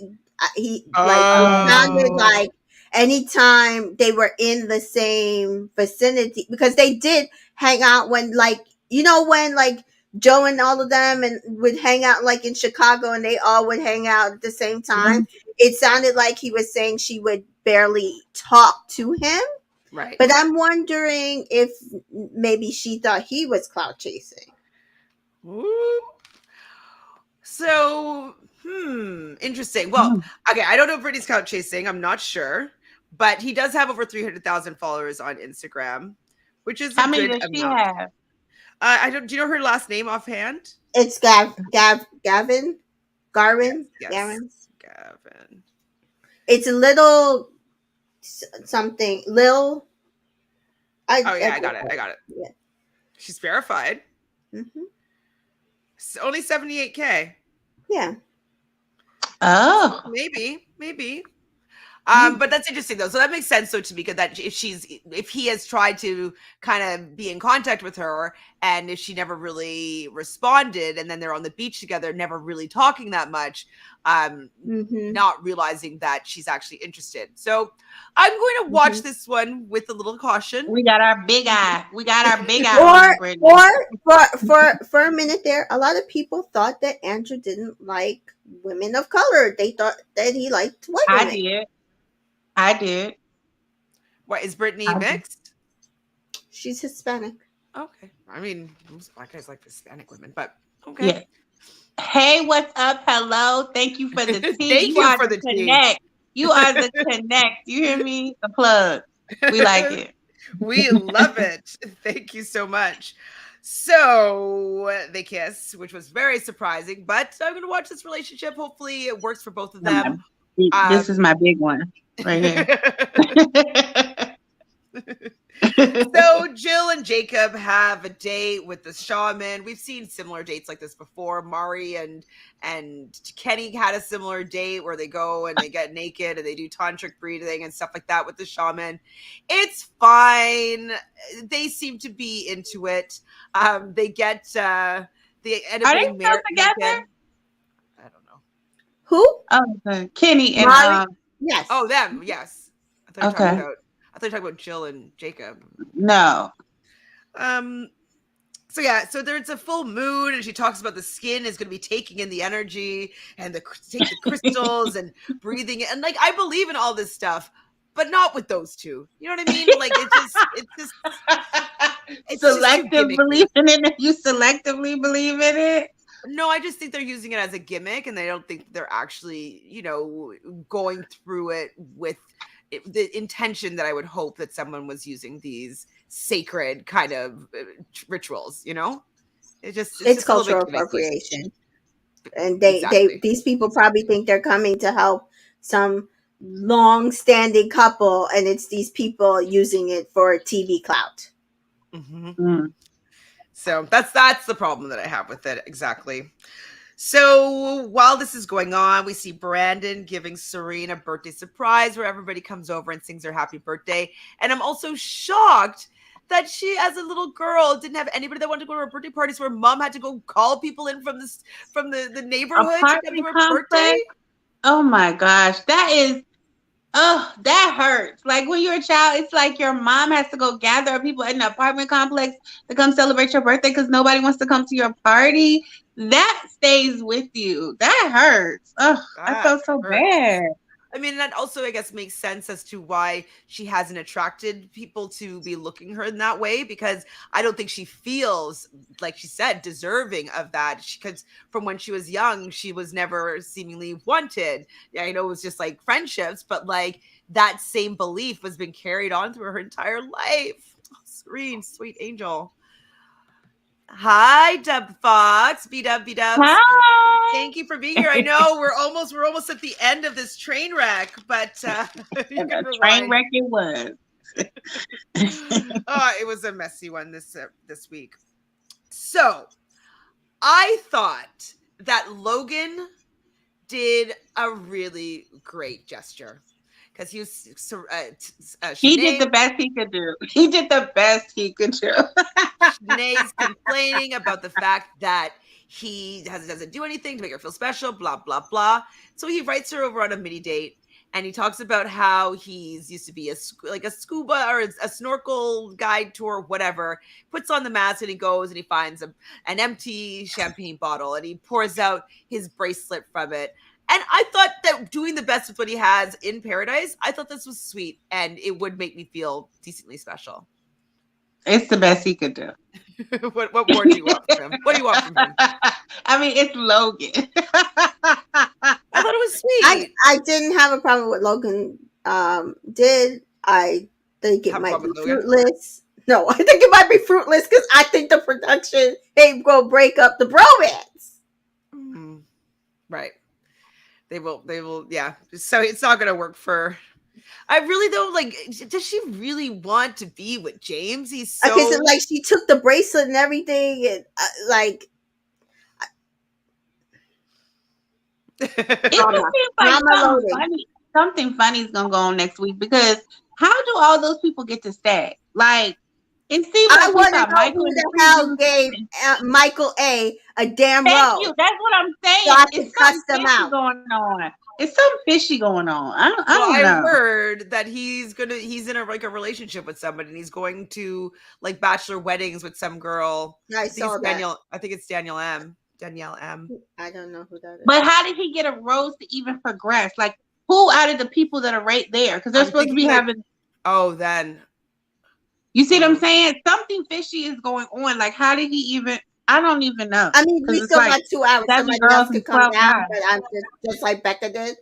it sounded like anytime they were in the same vicinity, because they did hang out when, like, when like Joe and all of them and would hang out like in Chicago, and they all would hang out at the same time. It sounded like he was saying she would barely talk to him. Right. But I'm wondering if maybe she thought he was clout chasing. Ooh. So, interesting. Well, okay, I don't know if Brittany's clout chasing. I'm not sure. But he does have over 300,000 followers on Instagram, which is how many does she have? Do you know her last name offhand? It's Gavin. Garvin. Yes. Gavin. It's a little something. I got it. Yeah. She's verified. It's only 78K. Yeah. Oh. Maybe. But that's interesting though. So that makes sense. So Tamika, that if he has tried to kind of be in contact with her, and if she never really responded, and then they're on the beach together, never really talking that much, not realizing that she's actually interested. So I'm going to watch this one with a little caution. We got our big eye. For a minute there, a lot of people thought that Andrew didn't like women of color. They thought that he liked white women. I did. What, is Brittany mixed? She's Hispanic. Okay. I mean, most black guys like Hispanic women, but okay. Yeah. Hey, what's up? Hello. Thank you for the tea. Thank you for the connect. You are the connect. You hear me? The plug. We like it. We love it. Thank you so much. So they kiss, which was very surprising, but I'm going to watch this relationship. Hopefully it works for both of them. This is my big one right here. So Jill and Jacob have a date with the shaman. We've seen similar dates like this before. Mari and Kenny had a similar date where they go and they get naked and they do tantric breathing and stuff like that with the shaman. It's fine. They seem to be into it. They end up getting married together. I don't know. Who? Oh, Kenny and Mari? Yes. Oh, them. Yes. I thought you were talking about Jill and Jacob. No. So yeah, so there's a full moon, and she talks about the skin is going to be taking in the energy and take the crystals and breathing it. And like, I believe in all this stuff, but not with those two. You know what I mean? Like, it's selective belief in it. You selectively believe in it. No, I just think they're using it as a gimmick, and they don't think they're actually, going through it with the intention that I would hope that someone was using these sacred kind of rituals. It's cultural appropriation, and these people probably think they're coming to help some long-standing couple, and it's these people using it for TV clout. Mm-hmm. So that's the problem that I have with it. Exactly. So while this is going on, we see Brandon giving Serene a birthday surprise where everybody comes over and sings her happy birthday. And I'm also shocked that she, as a little girl, didn't have anybody that wanted to go to her birthday parties where mom had to go call people in from the neighborhood to come to her birthday. Oh my gosh. That hurts. Like when you're a child, it's like your mom has to go gather people in the apartment complex to come celebrate your birthday because nobody wants to come to your party. That stays with you. That hurts. I felt so bad. I mean, that also, I guess, makes sense as to why she hasn't attracted people to be looking her in that way, because I don't think she feels, like she said, deserving of that. Because from when she was young, she was never seemingly wanted. Yeah, I know it was just like friendships, but like that same belief has been carried on through her entire life. Oh, Serene, sweet angel. Hi, Dub Fox. B-Dub. Hi. Thank you for being here. I know we're almost at the end of this train wreck, but train wreck it was. It was a messy one this week. So I thought that Logan did a really great gesture. Because he was, he did the best he could do. He did the best he could do. Shanae's complaining about the fact that he doesn't do anything to make her feel special, blah, blah, blah. So he invites her over on a mini date, and he talks about how he's used to be a scuba or a snorkel guide tour, whatever. Puts on the mask and he goes and he finds an empty champagne bottle and he pours out his bracelet from it. And I thought that doing the best with what he has in Paradise, I thought this was sweet and it would make me feel decently special. It's the best he could do. What more do you want from him? What do you want from him? I mean, it's Logan. I thought it was sweet. I didn't have a problem with Logan did. I think it might be fruitless. No, I think it might be fruitless because I think the production ain't gonna break up the bromance. Mm-hmm. Right. They will, yeah. So it's not going to work for... I really don't, like, does she really want to be with James? He's so... Okay, so, like, she took the bracelet and everything, and, like... It just seems like something funny is going to go on next week, because how do all those people get to stay? Like, it seems like I want to know who the hell gave Michael A damn role. Thank you. That's what I'm saying. So I can cuss them out. Going on. It's something fishy going on. I don't know. I heard that he's in a relationship with somebody, and he's going to like bachelor weddings with some girl. I saw that. I think it's Danielle M. I don't know who that is. But how did he get a rose to even progress? Like, who out of the people that are right there? Because they're supposed to be having. Oh, then. You see what I'm saying? Something fishy is going on. Like, how did he even? I don't even know. I mean, we still got 2 hours. Somebody else could come down, but I'm just like Becca did.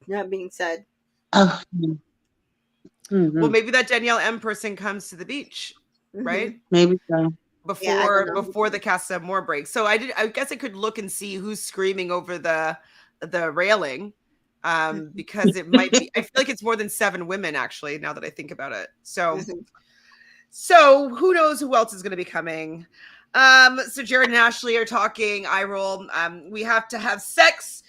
That being said. Oh. Mm-hmm. Well, maybe that Danielle M person comes to the beach, right? Maybe so. before the Casa Amor break. So I guess I could look and see who's screaming over the railing. Because it might be, I feel like it's more than 7 women actually, now that I think about it. So who knows who else is going to be coming. So Jared and Ashley are talking, I roll. We have to have sex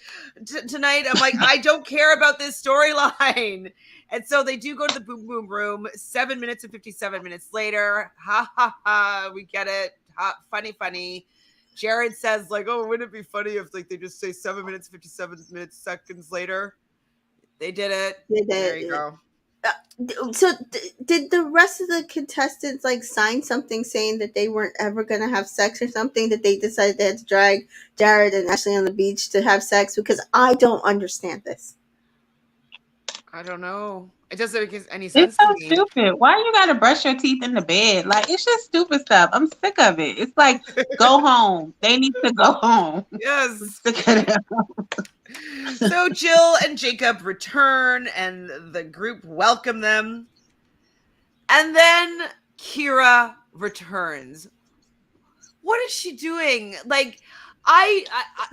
tonight. I'm like, I don't care about this storyline. And so they do go to the boom boom room. 7 minutes and 57 minutes later. Ha ha ha. We get it. Ha, funny. Jared says, like, oh, wouldn't it be funny if like they just say 7 minutes, 57 minutes, seconds later? They did it. There you go. So did the rest of the contestants like sign something saying that they weren't ever going to have sex or something, that they decided they had to drag Jared and Ashley on the beach to have sex? Because I don't understand this. I don't know. It doesn't make any sense. It's so stupid. Why you gotta brush your teeth in the bed? Like, it's just stupid stuff. I'm sick of it. It's like, go home. They need to go home. Yes. I'm sick of it. So Jill and Jacob return and the group welcome them. And then Kira returns. What is she doing? Like,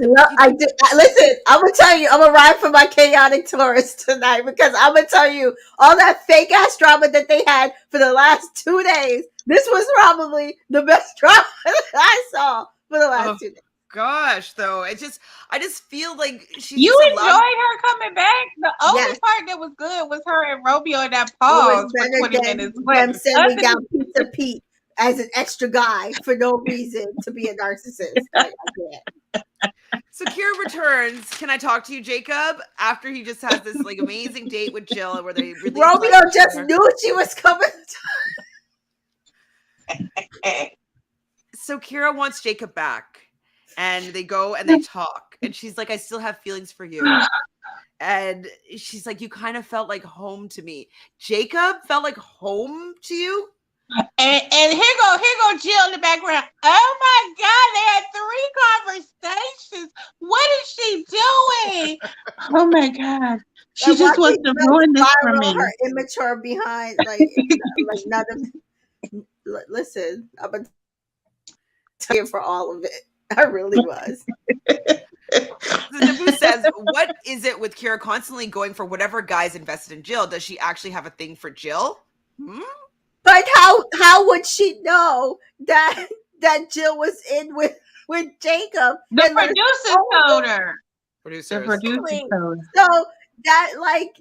listen, I'm gonna tell you, I'm gonna ride for my chaotic tourist tonight, because I'm gonna tell you all that fake ass drama that they had for the last 2 days. This was probably the best drama that I saw for the last 2 days. Gosh, though, I just feel like you enjoyed her coming back. The only part that was good was her and Romeo and that pause for 20 minutes. Them sending down Pizza Pete as an extra guy for no reason to be a narcissist. So Kira returns. Can I talk to you, Jacob? After he just has this like amazing date with Jill, where they really Romeo just knew she was coming. So Kira wants Jacob back. And they go and they talk. And she's like, I still have feelings for you. And she's like, you kind of felt like home to me. Jacob felt like home to you? And here go Jill in the background. Oh my God, they had 3 conversations. What is she doing? Oh my God. She just wants to ruin this for me. Her immature behind, like none of. Listen, I'm gonna tell you for all of it. I really was. Naboo says, what is it with Kira constantly going for whatever guy's invested in Jill? Does she actually have a thing for Jill? But how would she know that Jill was in with Jacob? The producers told her. The producers told her. So that, like,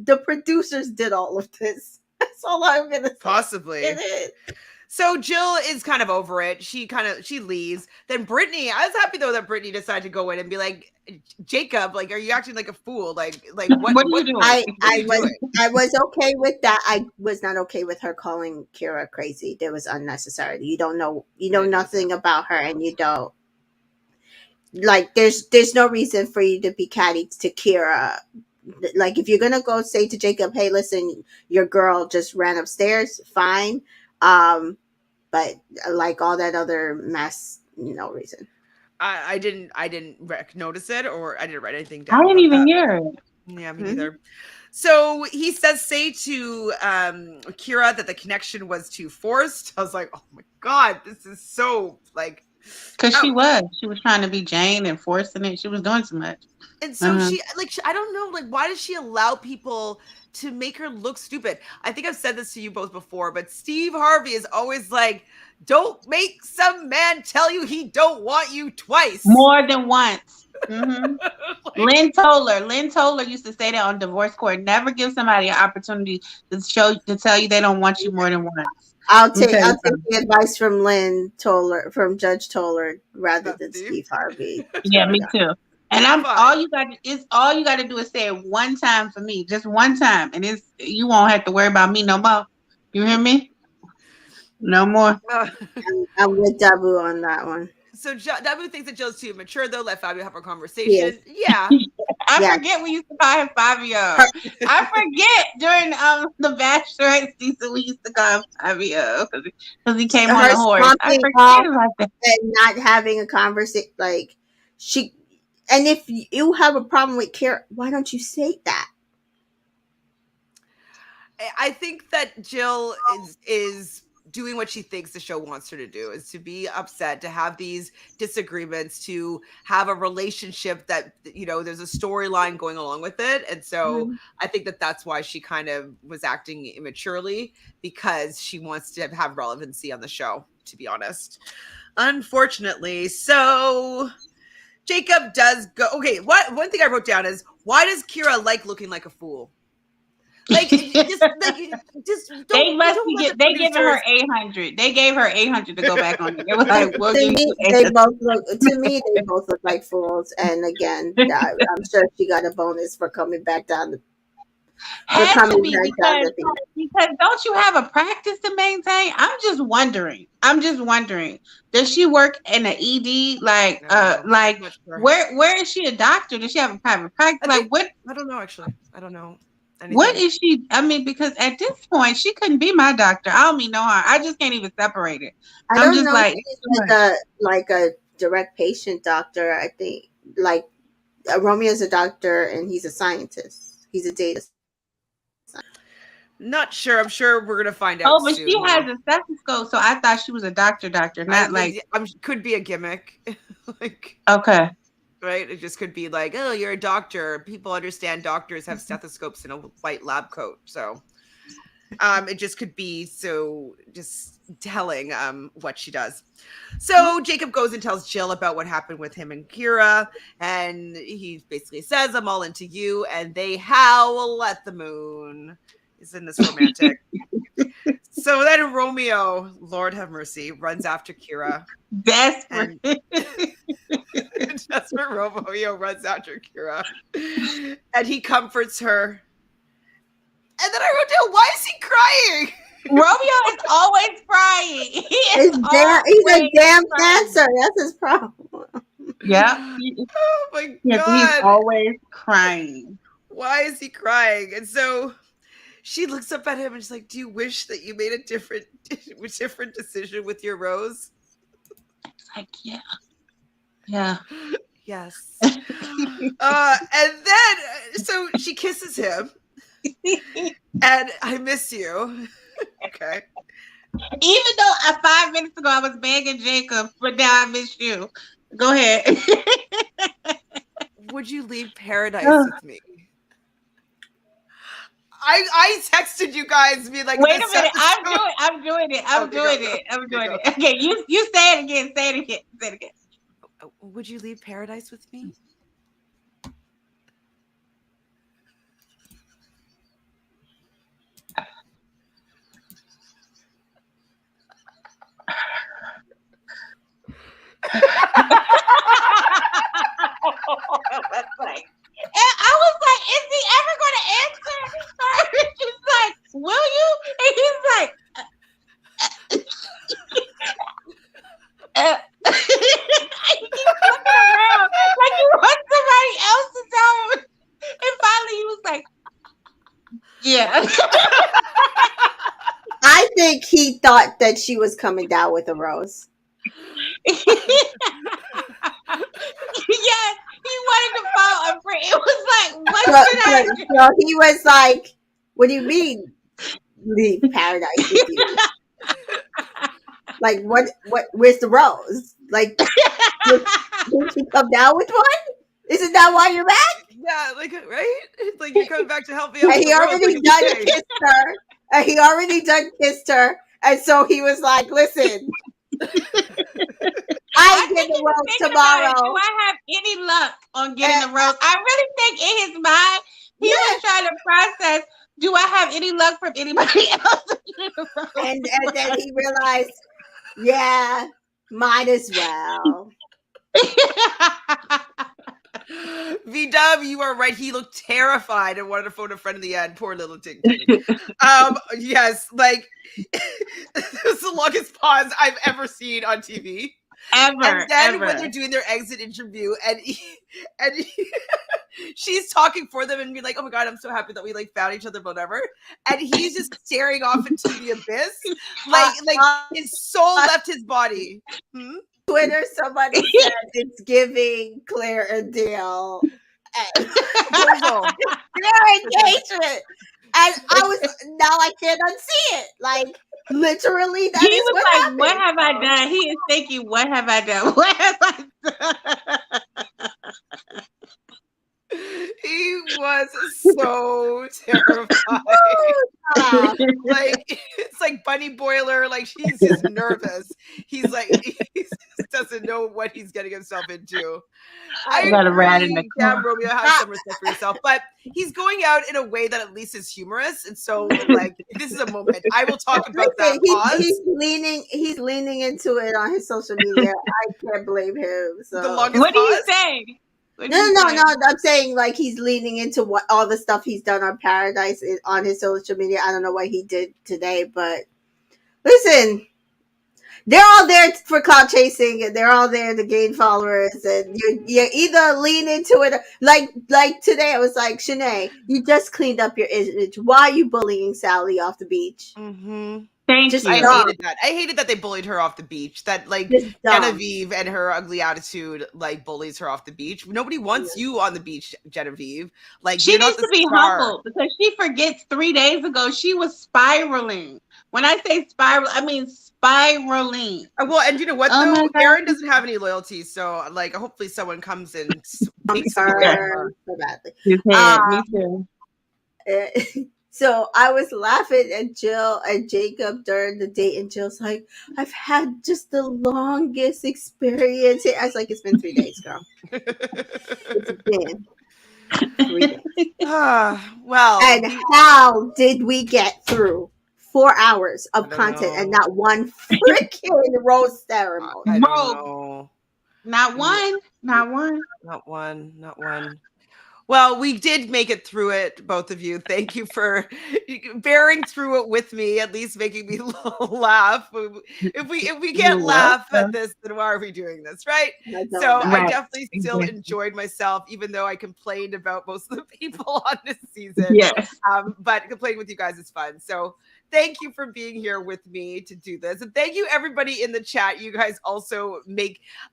the producers did all of this. That's all I'm gonna say. Possibly. It is. So Jill is kind of over it. She leaves. Then Brittany, I was happy though that Brittany decided to go in and be like, Jacob, like, are you acting like a fool? Like what are you doing? I was okay with that. I was not okay with her calling Kira crazy. It was unnecessary. You know nothing about her, and you don't like. There's no reason for you to be catty to Kira. Like, if you're gonna go say to Jacob, hey, listen, your girl just ran upstairs, fine. But like all that other mess, no reason. I didn't notice it, or I didn't write anything down. I didn't even hear it. Yeah, me neither. So he says, say to Kira that the connection was too forced. I was like, oh my God, this is so like. Because she was trying to be Jane and forcing it. She was doing too much. And so I don't know, like, why does she allow people to make her look stupid? I think I've said this to you both before, but Steve Harvey is always like, don't make some man tell you he don't want you twice. More than once. Mm-hmm. Lynn Toller used to say that on divorce court. Never give somebody an opportunity to tell you they don't want you more than once. I'll take the advice from Lynn Toller, from Judge Toller, rather than Steve Harvey. Yeah, me too. And all you got to do is say it one time for me, just one time, and you won't have to worry about me no more. You hear me? No more. I'm with Dabu on that one. So Dabu thinks that Jill's too mature, though. Let Fabio have a conversation. Yeah. I forget we used to call him Fabio. I forget during the Bachelor season we used to call him Fabio because he came on the horse. I forget about that. And not having a conversation, like she. And if you have a problem with Kira, why don't you say that? I think that Jill is doing what she thinks the show wants her to do, is to be upset, to have these disagreements, to have a relationship that, there's a storyline going along with it. And so I think that that's why she kind of was acting immaturely, because she wants to have relevancy on the show, to be honest. Unfortunately. So Jacob does go. Okay, one thing I wrote down is, why does Kira like looking like a fool? Like, just don't. They must be. They giving her 800. They gave her 800 to go back on it. It was like, we'll give you 800. To me, they both look like fools. And again, I'm sure she got a bonus for coming back down. Has to be, because don't you have a practice to maintain? I'm just wondering. Does she work in an ED? Where is she a doctor? Does she have a private practice? I don't know, actually. I don't know anything. What is she? I mean, because at this point, she couldn't be my doctor. I don't mean no harm. I just can't even separate it. I'm just like, like a direct patient doctor. I think Romeo's a doctor and he's a scientist. He's a data scientist. Not sure. I'm sure we're gonna find out. Oh, but soon. She has a stethoscope, so I thought she was a doctor, could be a gimmick. Okay. Right? It just could be like, oh, you're a doctor. People understand doctors have stethoscopes in a white lab coat. So it just could be just telling what she does. So Jacob goes and tells Jill about what happened with him and Kira, and he basically says, I'm all into you, and they howl at the moon. Isn't this romantic? So then Romeo, Lord have mercy, runs after Kira. Desperate. Desperate Romeo runs after Kira. And he comforts her. And then I wrote down, why is he crying? Romeo is always crying. He's a damn dancer. That's his problem. Yeah. Oh my God. He's always crying. Why is he crying? And so she looks up at him and she's like, do you wish that you made a different decision with your rose? It's like, yeah. Yeah. Yes. And then, so she kisses him. And I miss you. Okay. Even though 5 minutes ago I was begging Jacob, but now I miss you. Go ahead. Would you leave Paradise with me? I texted you guys, be like, wait a minute, I'm doing it. Okay, you say it again. Would you leave Paradise with me? I was like, is he ever going to answer? She's like, will you? And he's like, he keeps looking around like he wants somebody else to tell him. And finally he was like, yeah. I think he thought that she was coming down with a rose. Yes, he wanted to fall afraid. It was like, what should I do? So he was like, what do you mean leave Paradise with you? Like, where's the rose? Like, did she come down with one? Isn't that why you're back? Yeah, right? It's like you're coming back to help me out. And he already done kissed her. And so he was like, listen, I get the rose tomorrow. Do I have any luck on getting the rose? I really think in his mind, he was trying to process, do I have any luck from anybody else? And then he realized, yeah, might as well. VW, you are right. He looked terrified and wanted to phone a friend in the end. Poor little Ting. Yes, like it was the longest pause I've ever seen on TV. And then when they're doing their exit interview, and she's talking for them and be like, "Oh my God, I'm so happy that we found each other, whatever." And he's just staring off into the abyss, like his soul left his body. Twitter, somebody said it's giving Claire and Dale their engagement, and now I can't unsee it. Like, Literally, that He is was what like, happened. "What have I done?" He is thinking, "What have I done? What have I done?" He was so terrified. Ah, Like it's like Bunny Boiler. Like he's just nervous. He's like he just doesn't know what he's getting himself into. I got a rat in the agree. Damn, car. Romeo, have some respect for yourself. But he's going out in a way that at least is humorous. And so, like, this is a moment. I will talk about that pause. He's leaning into it on his social media. I can't blame him. So The longest What do you pause. say? no. I'm saying like he's leaning into what all the stuff he's done on Paradise on his social media. I don't know what he did today, but listen, they're all there for cloud chasing, and they're all there to gain followers. And you either lean into it, like today. I was like, Shanae, you just cleaned up your image. Why are you bullying Sally off the beach? Mm-hmm. Thank Just you. I dumb. hated that. I hated that they bullied her off the beach. That like Just dumb. Genevieve and her ugly attitude like bullies her off the beach. Nobody wants you on the beach, Genevieve. Like She you're not needs to the be star. humble because she forgets 3 days ago she was spiraling. When I say spiral, I mean spiraling. Well, and you know what Oh though? my God. Aaron doesn't have any loyalty, so like hopefully someone comes and takes him away from her. So badly. Me too. So I was laughing at Jill and Jacob during the date, and Jill's like, "I've had just the longest experience." I was like, "It's been 3 days, girl. It's been 3 days." Well, And how did we get through 4 hours of I don't content and know. not one freaking rose ceremony? I don't Bro. know. Not one. Not one. Not one. Not one. Well, we did make it through it, both of you. Thank you for bearing through it with me, at least making me laugh. If we can't laugh at this, then why are we doing this, right? So I definitely still enjoyed myself, even though I complained about most of the people on this season. Yes. But complaining with you guys is fun. So thank you for being here with me to do this. And thank you everybody in the chat. You guys also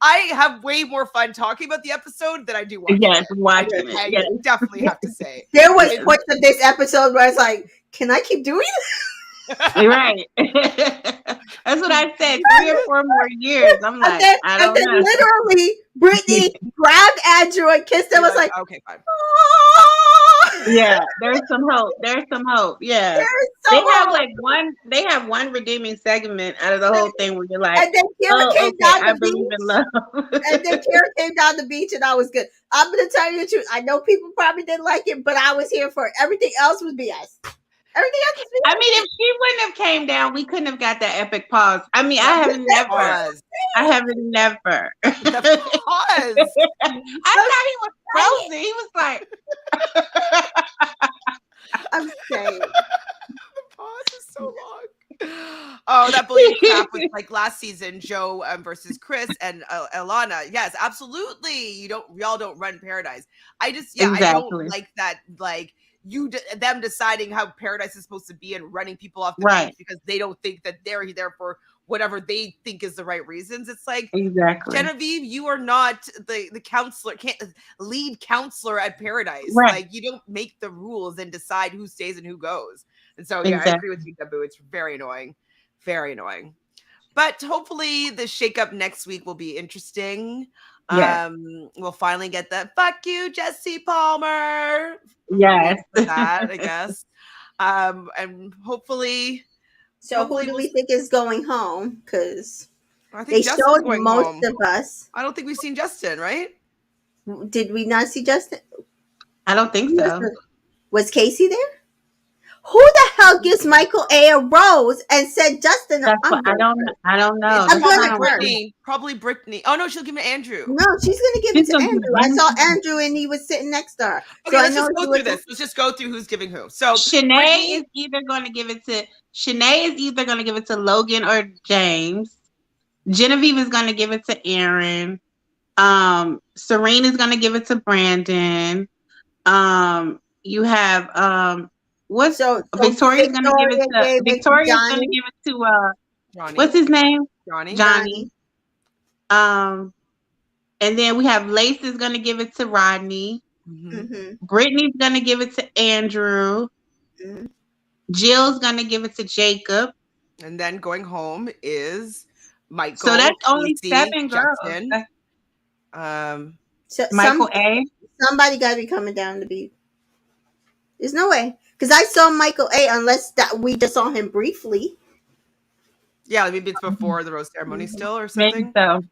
I have way more fun talking about the episode than I do watching. Yes, watching it. I definitely have to say. There was points of this episode where I was like, can I keep doing this? Right. That's what I said. 3 or 4 more years. I'm like, I don't know. Literally, Brittany grabbed Andrew and kissed him. I was like, okay, fine. Yeah, there's some hope. There's some hope. Yeah. They have one redeeming segment out of the whole thing where you're like, and then Kira came down I the believe beach. in love. And then Kira came down the beach and I was good. I'm gonna tell you the truth. I know people probably didn't like it, but I was here for it. Everything else was BS. Everything else was BS. I mean, if she wouldn't have came down, we couldn't have got that epic pause. I mean, I haven't never. The pause. I thought he was frozen. He was like, I'm saying. The pause is so long. Oh, that bullying crap was like last season, Joe versus Chris and Alana. Yes, absolutely. Y'all don't run Paradise. I don't like that. Like them deciding how Paradise is supposed to be and running people off the beach because they don't think that they're there for whatever they think is the right reasons. It's like, Genevieve, you are not the counselor, lead counselor at Paradise. Right. Like, you don't make the rules and decide who stays and who goes. And so, I agree with you, Debu. It's very annoying. Very annoying. But hopefully the shakeup next week will be interesting. Yes. We'll finally get that fuck you, Jesse Palmer. Yes. That, I guess. And hopefully. So who do we think is going home? Because they showed most of us. I don't think we've seen Justin, right? Did we not see Justin? I don't think so. Was Casey there? Who the hell gives Michael a rose and said Justin? I don't know. Probably Brittany. Oh no, she'll give it to Andrew. No, she's gonna give it to Andrew. I saw Andrew and he was sitting next to her. Okay, let's just go through this. Let's just go through who's giving who. So Shanae is either going to give it to Logan or James. Genevieve is going to give it to Aaron. Serene is going to give it to Brandon. You have Victoria's going to give it to Johnny. What's his name? Johnny. And then we have Lace is going to give it to Rodney. Mm-hmm. Brittany's going to give it to Andrew. Mm-hmm. Jill's going to give it to Jacob. And then going home is Michael. So that's only Casey, 7 girls. Justin. So Michael A. somebody got to be coming down to be. There's no way because I saw Michael A. Unless that we just saw him briefly. Yeah, maybe it's before the rose ceremony still or Maybe something. so.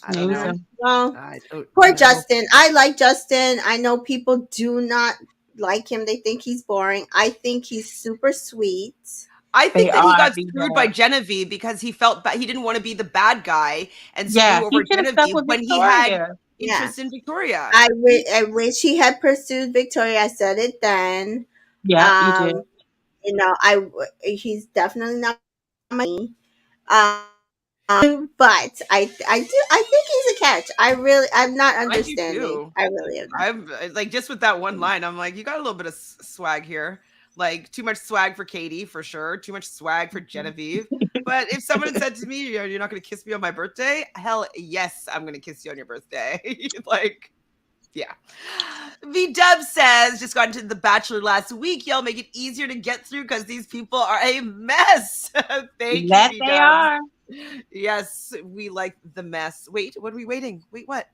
I don't know. Well, I don't poor know. Justin. I like Justin. I know people do not like him. They think he's boring. I think he's super sweet. I think that he got They screwed are. by Genevieve because he felt he didn't want to be the bad guy and Yeah, screw he over should have stuck Genevieve with when he had Victoria. interest in Victoria. I wish he had pursued Victoria. I said it then. Yeah, you did. You know, he's definitely not my but I think he's a catch. I'm not understanding. too. I really am. I'm like, just with that one line, I'm like, you got a little bit of swag here. Like, too much swag for Katie, for sure. Too much swag for Genevieve. But if someone had said to me, you're not going to kiss me on my birthday, hell yes, I'm going to kiss you on your birthday. Like, yeah. V-Dub says, just got into the Bachelor last week. Y'all make it easier to get through because these people are a mess. Thank you, V-Dub. They are. Yes, we like the mess. Wait, what are we waiting? Wait, what?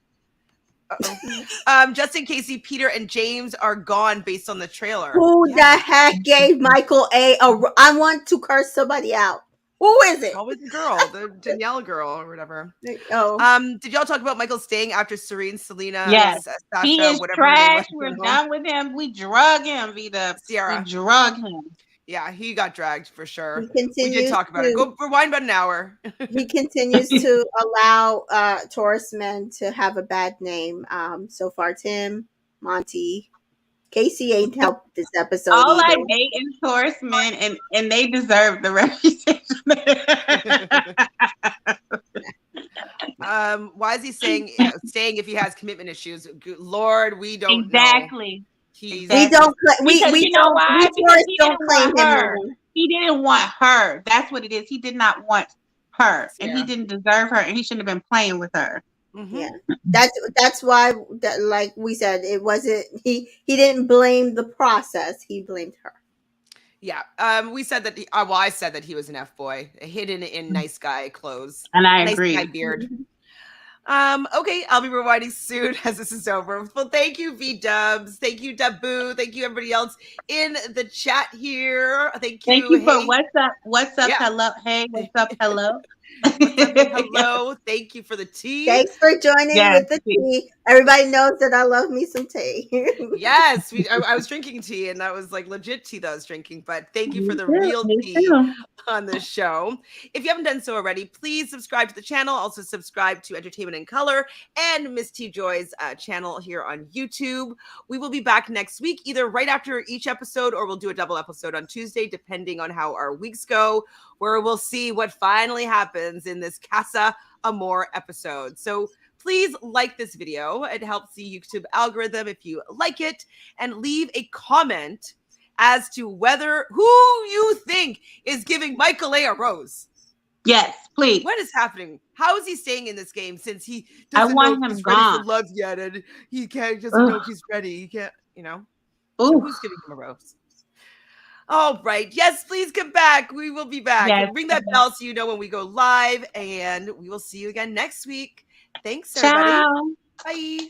Uh-oh. Justin, Casey, Peter, and James are gone based on the trailer. Who the heck gave Michael I want to curse somebody out. Who is it? Always the girl, the Danielle girl or whatever. Oh. Did y'all talk about Michael staying after Serene, Selena, Yes. Sasha, He is whatever trash. We're done with him. We drug him, Vita. Sierra. We drug him. Yeah, he got dragged for sure. He continues We did talk about it. Go rewind about an hour. He continues to allow Taurus men to have a bad name. So far, Tim, Monty, Casey ain't helped this episode All either. I date is Taurus men, and they deserve the reputation. Why is he saying staying if he has commitment issues? Lord, we don't exactly. know. He's We don't. We you know why? We Because he don't didn't claim want him. her. He didn't want her. That's what it is. He did not want her, Yeah. and he didn't deserve her, and he shouldn't have been playing with her. Mm-hmm. Yeah, that's why. Like we said, it wasn't. He didn't blame the process. He blamed her. Yeah. We said that. I said that he was an F boy, hidden in nice guy clothes, And I nice agree. guy beard. Okay, I'll be rewinding soon as this is over. Well, thank you, V-Dubs. Thank you, Dabu. Thank you, everybody else in the chat here. Thank you. Thank you for what's up. What's up? Yeah. Hello. Hey, what's up? Hello. What's up? Hello. Thank you for the tea. Thanks for joining with the tea. Everybody knows that I love me some tea. Yes, I was drinking tea, and that was like legit tea that I was drinking. But thank you for the real tea on this show. If you haven't done so already, please subscribe to the channel. Also subscribe to Entertainment in Color and Miss TJoy's channel here on YouTube. We will be back next week, either right after each episode, or we'll do a double episode on Tuesday, depending on how our weeks go, where we'll see what finally happens in this Casa Amor episode. So please like this video. It helps the YouTube algorithm if you like it, and leave a comment as to who you think is giving Michael A rose. Yes, please. What is happening? How is he staying in this game since he doesn't know if he's ready for love yet, and he doesn't know if he's ready. He can't, So who's giving him a rose? All right. Yes, please come back. We will be back. Yes. Ring that bell so you know when we go live, and we will see you again next week. Thanks, everybody. Ciao. Bye.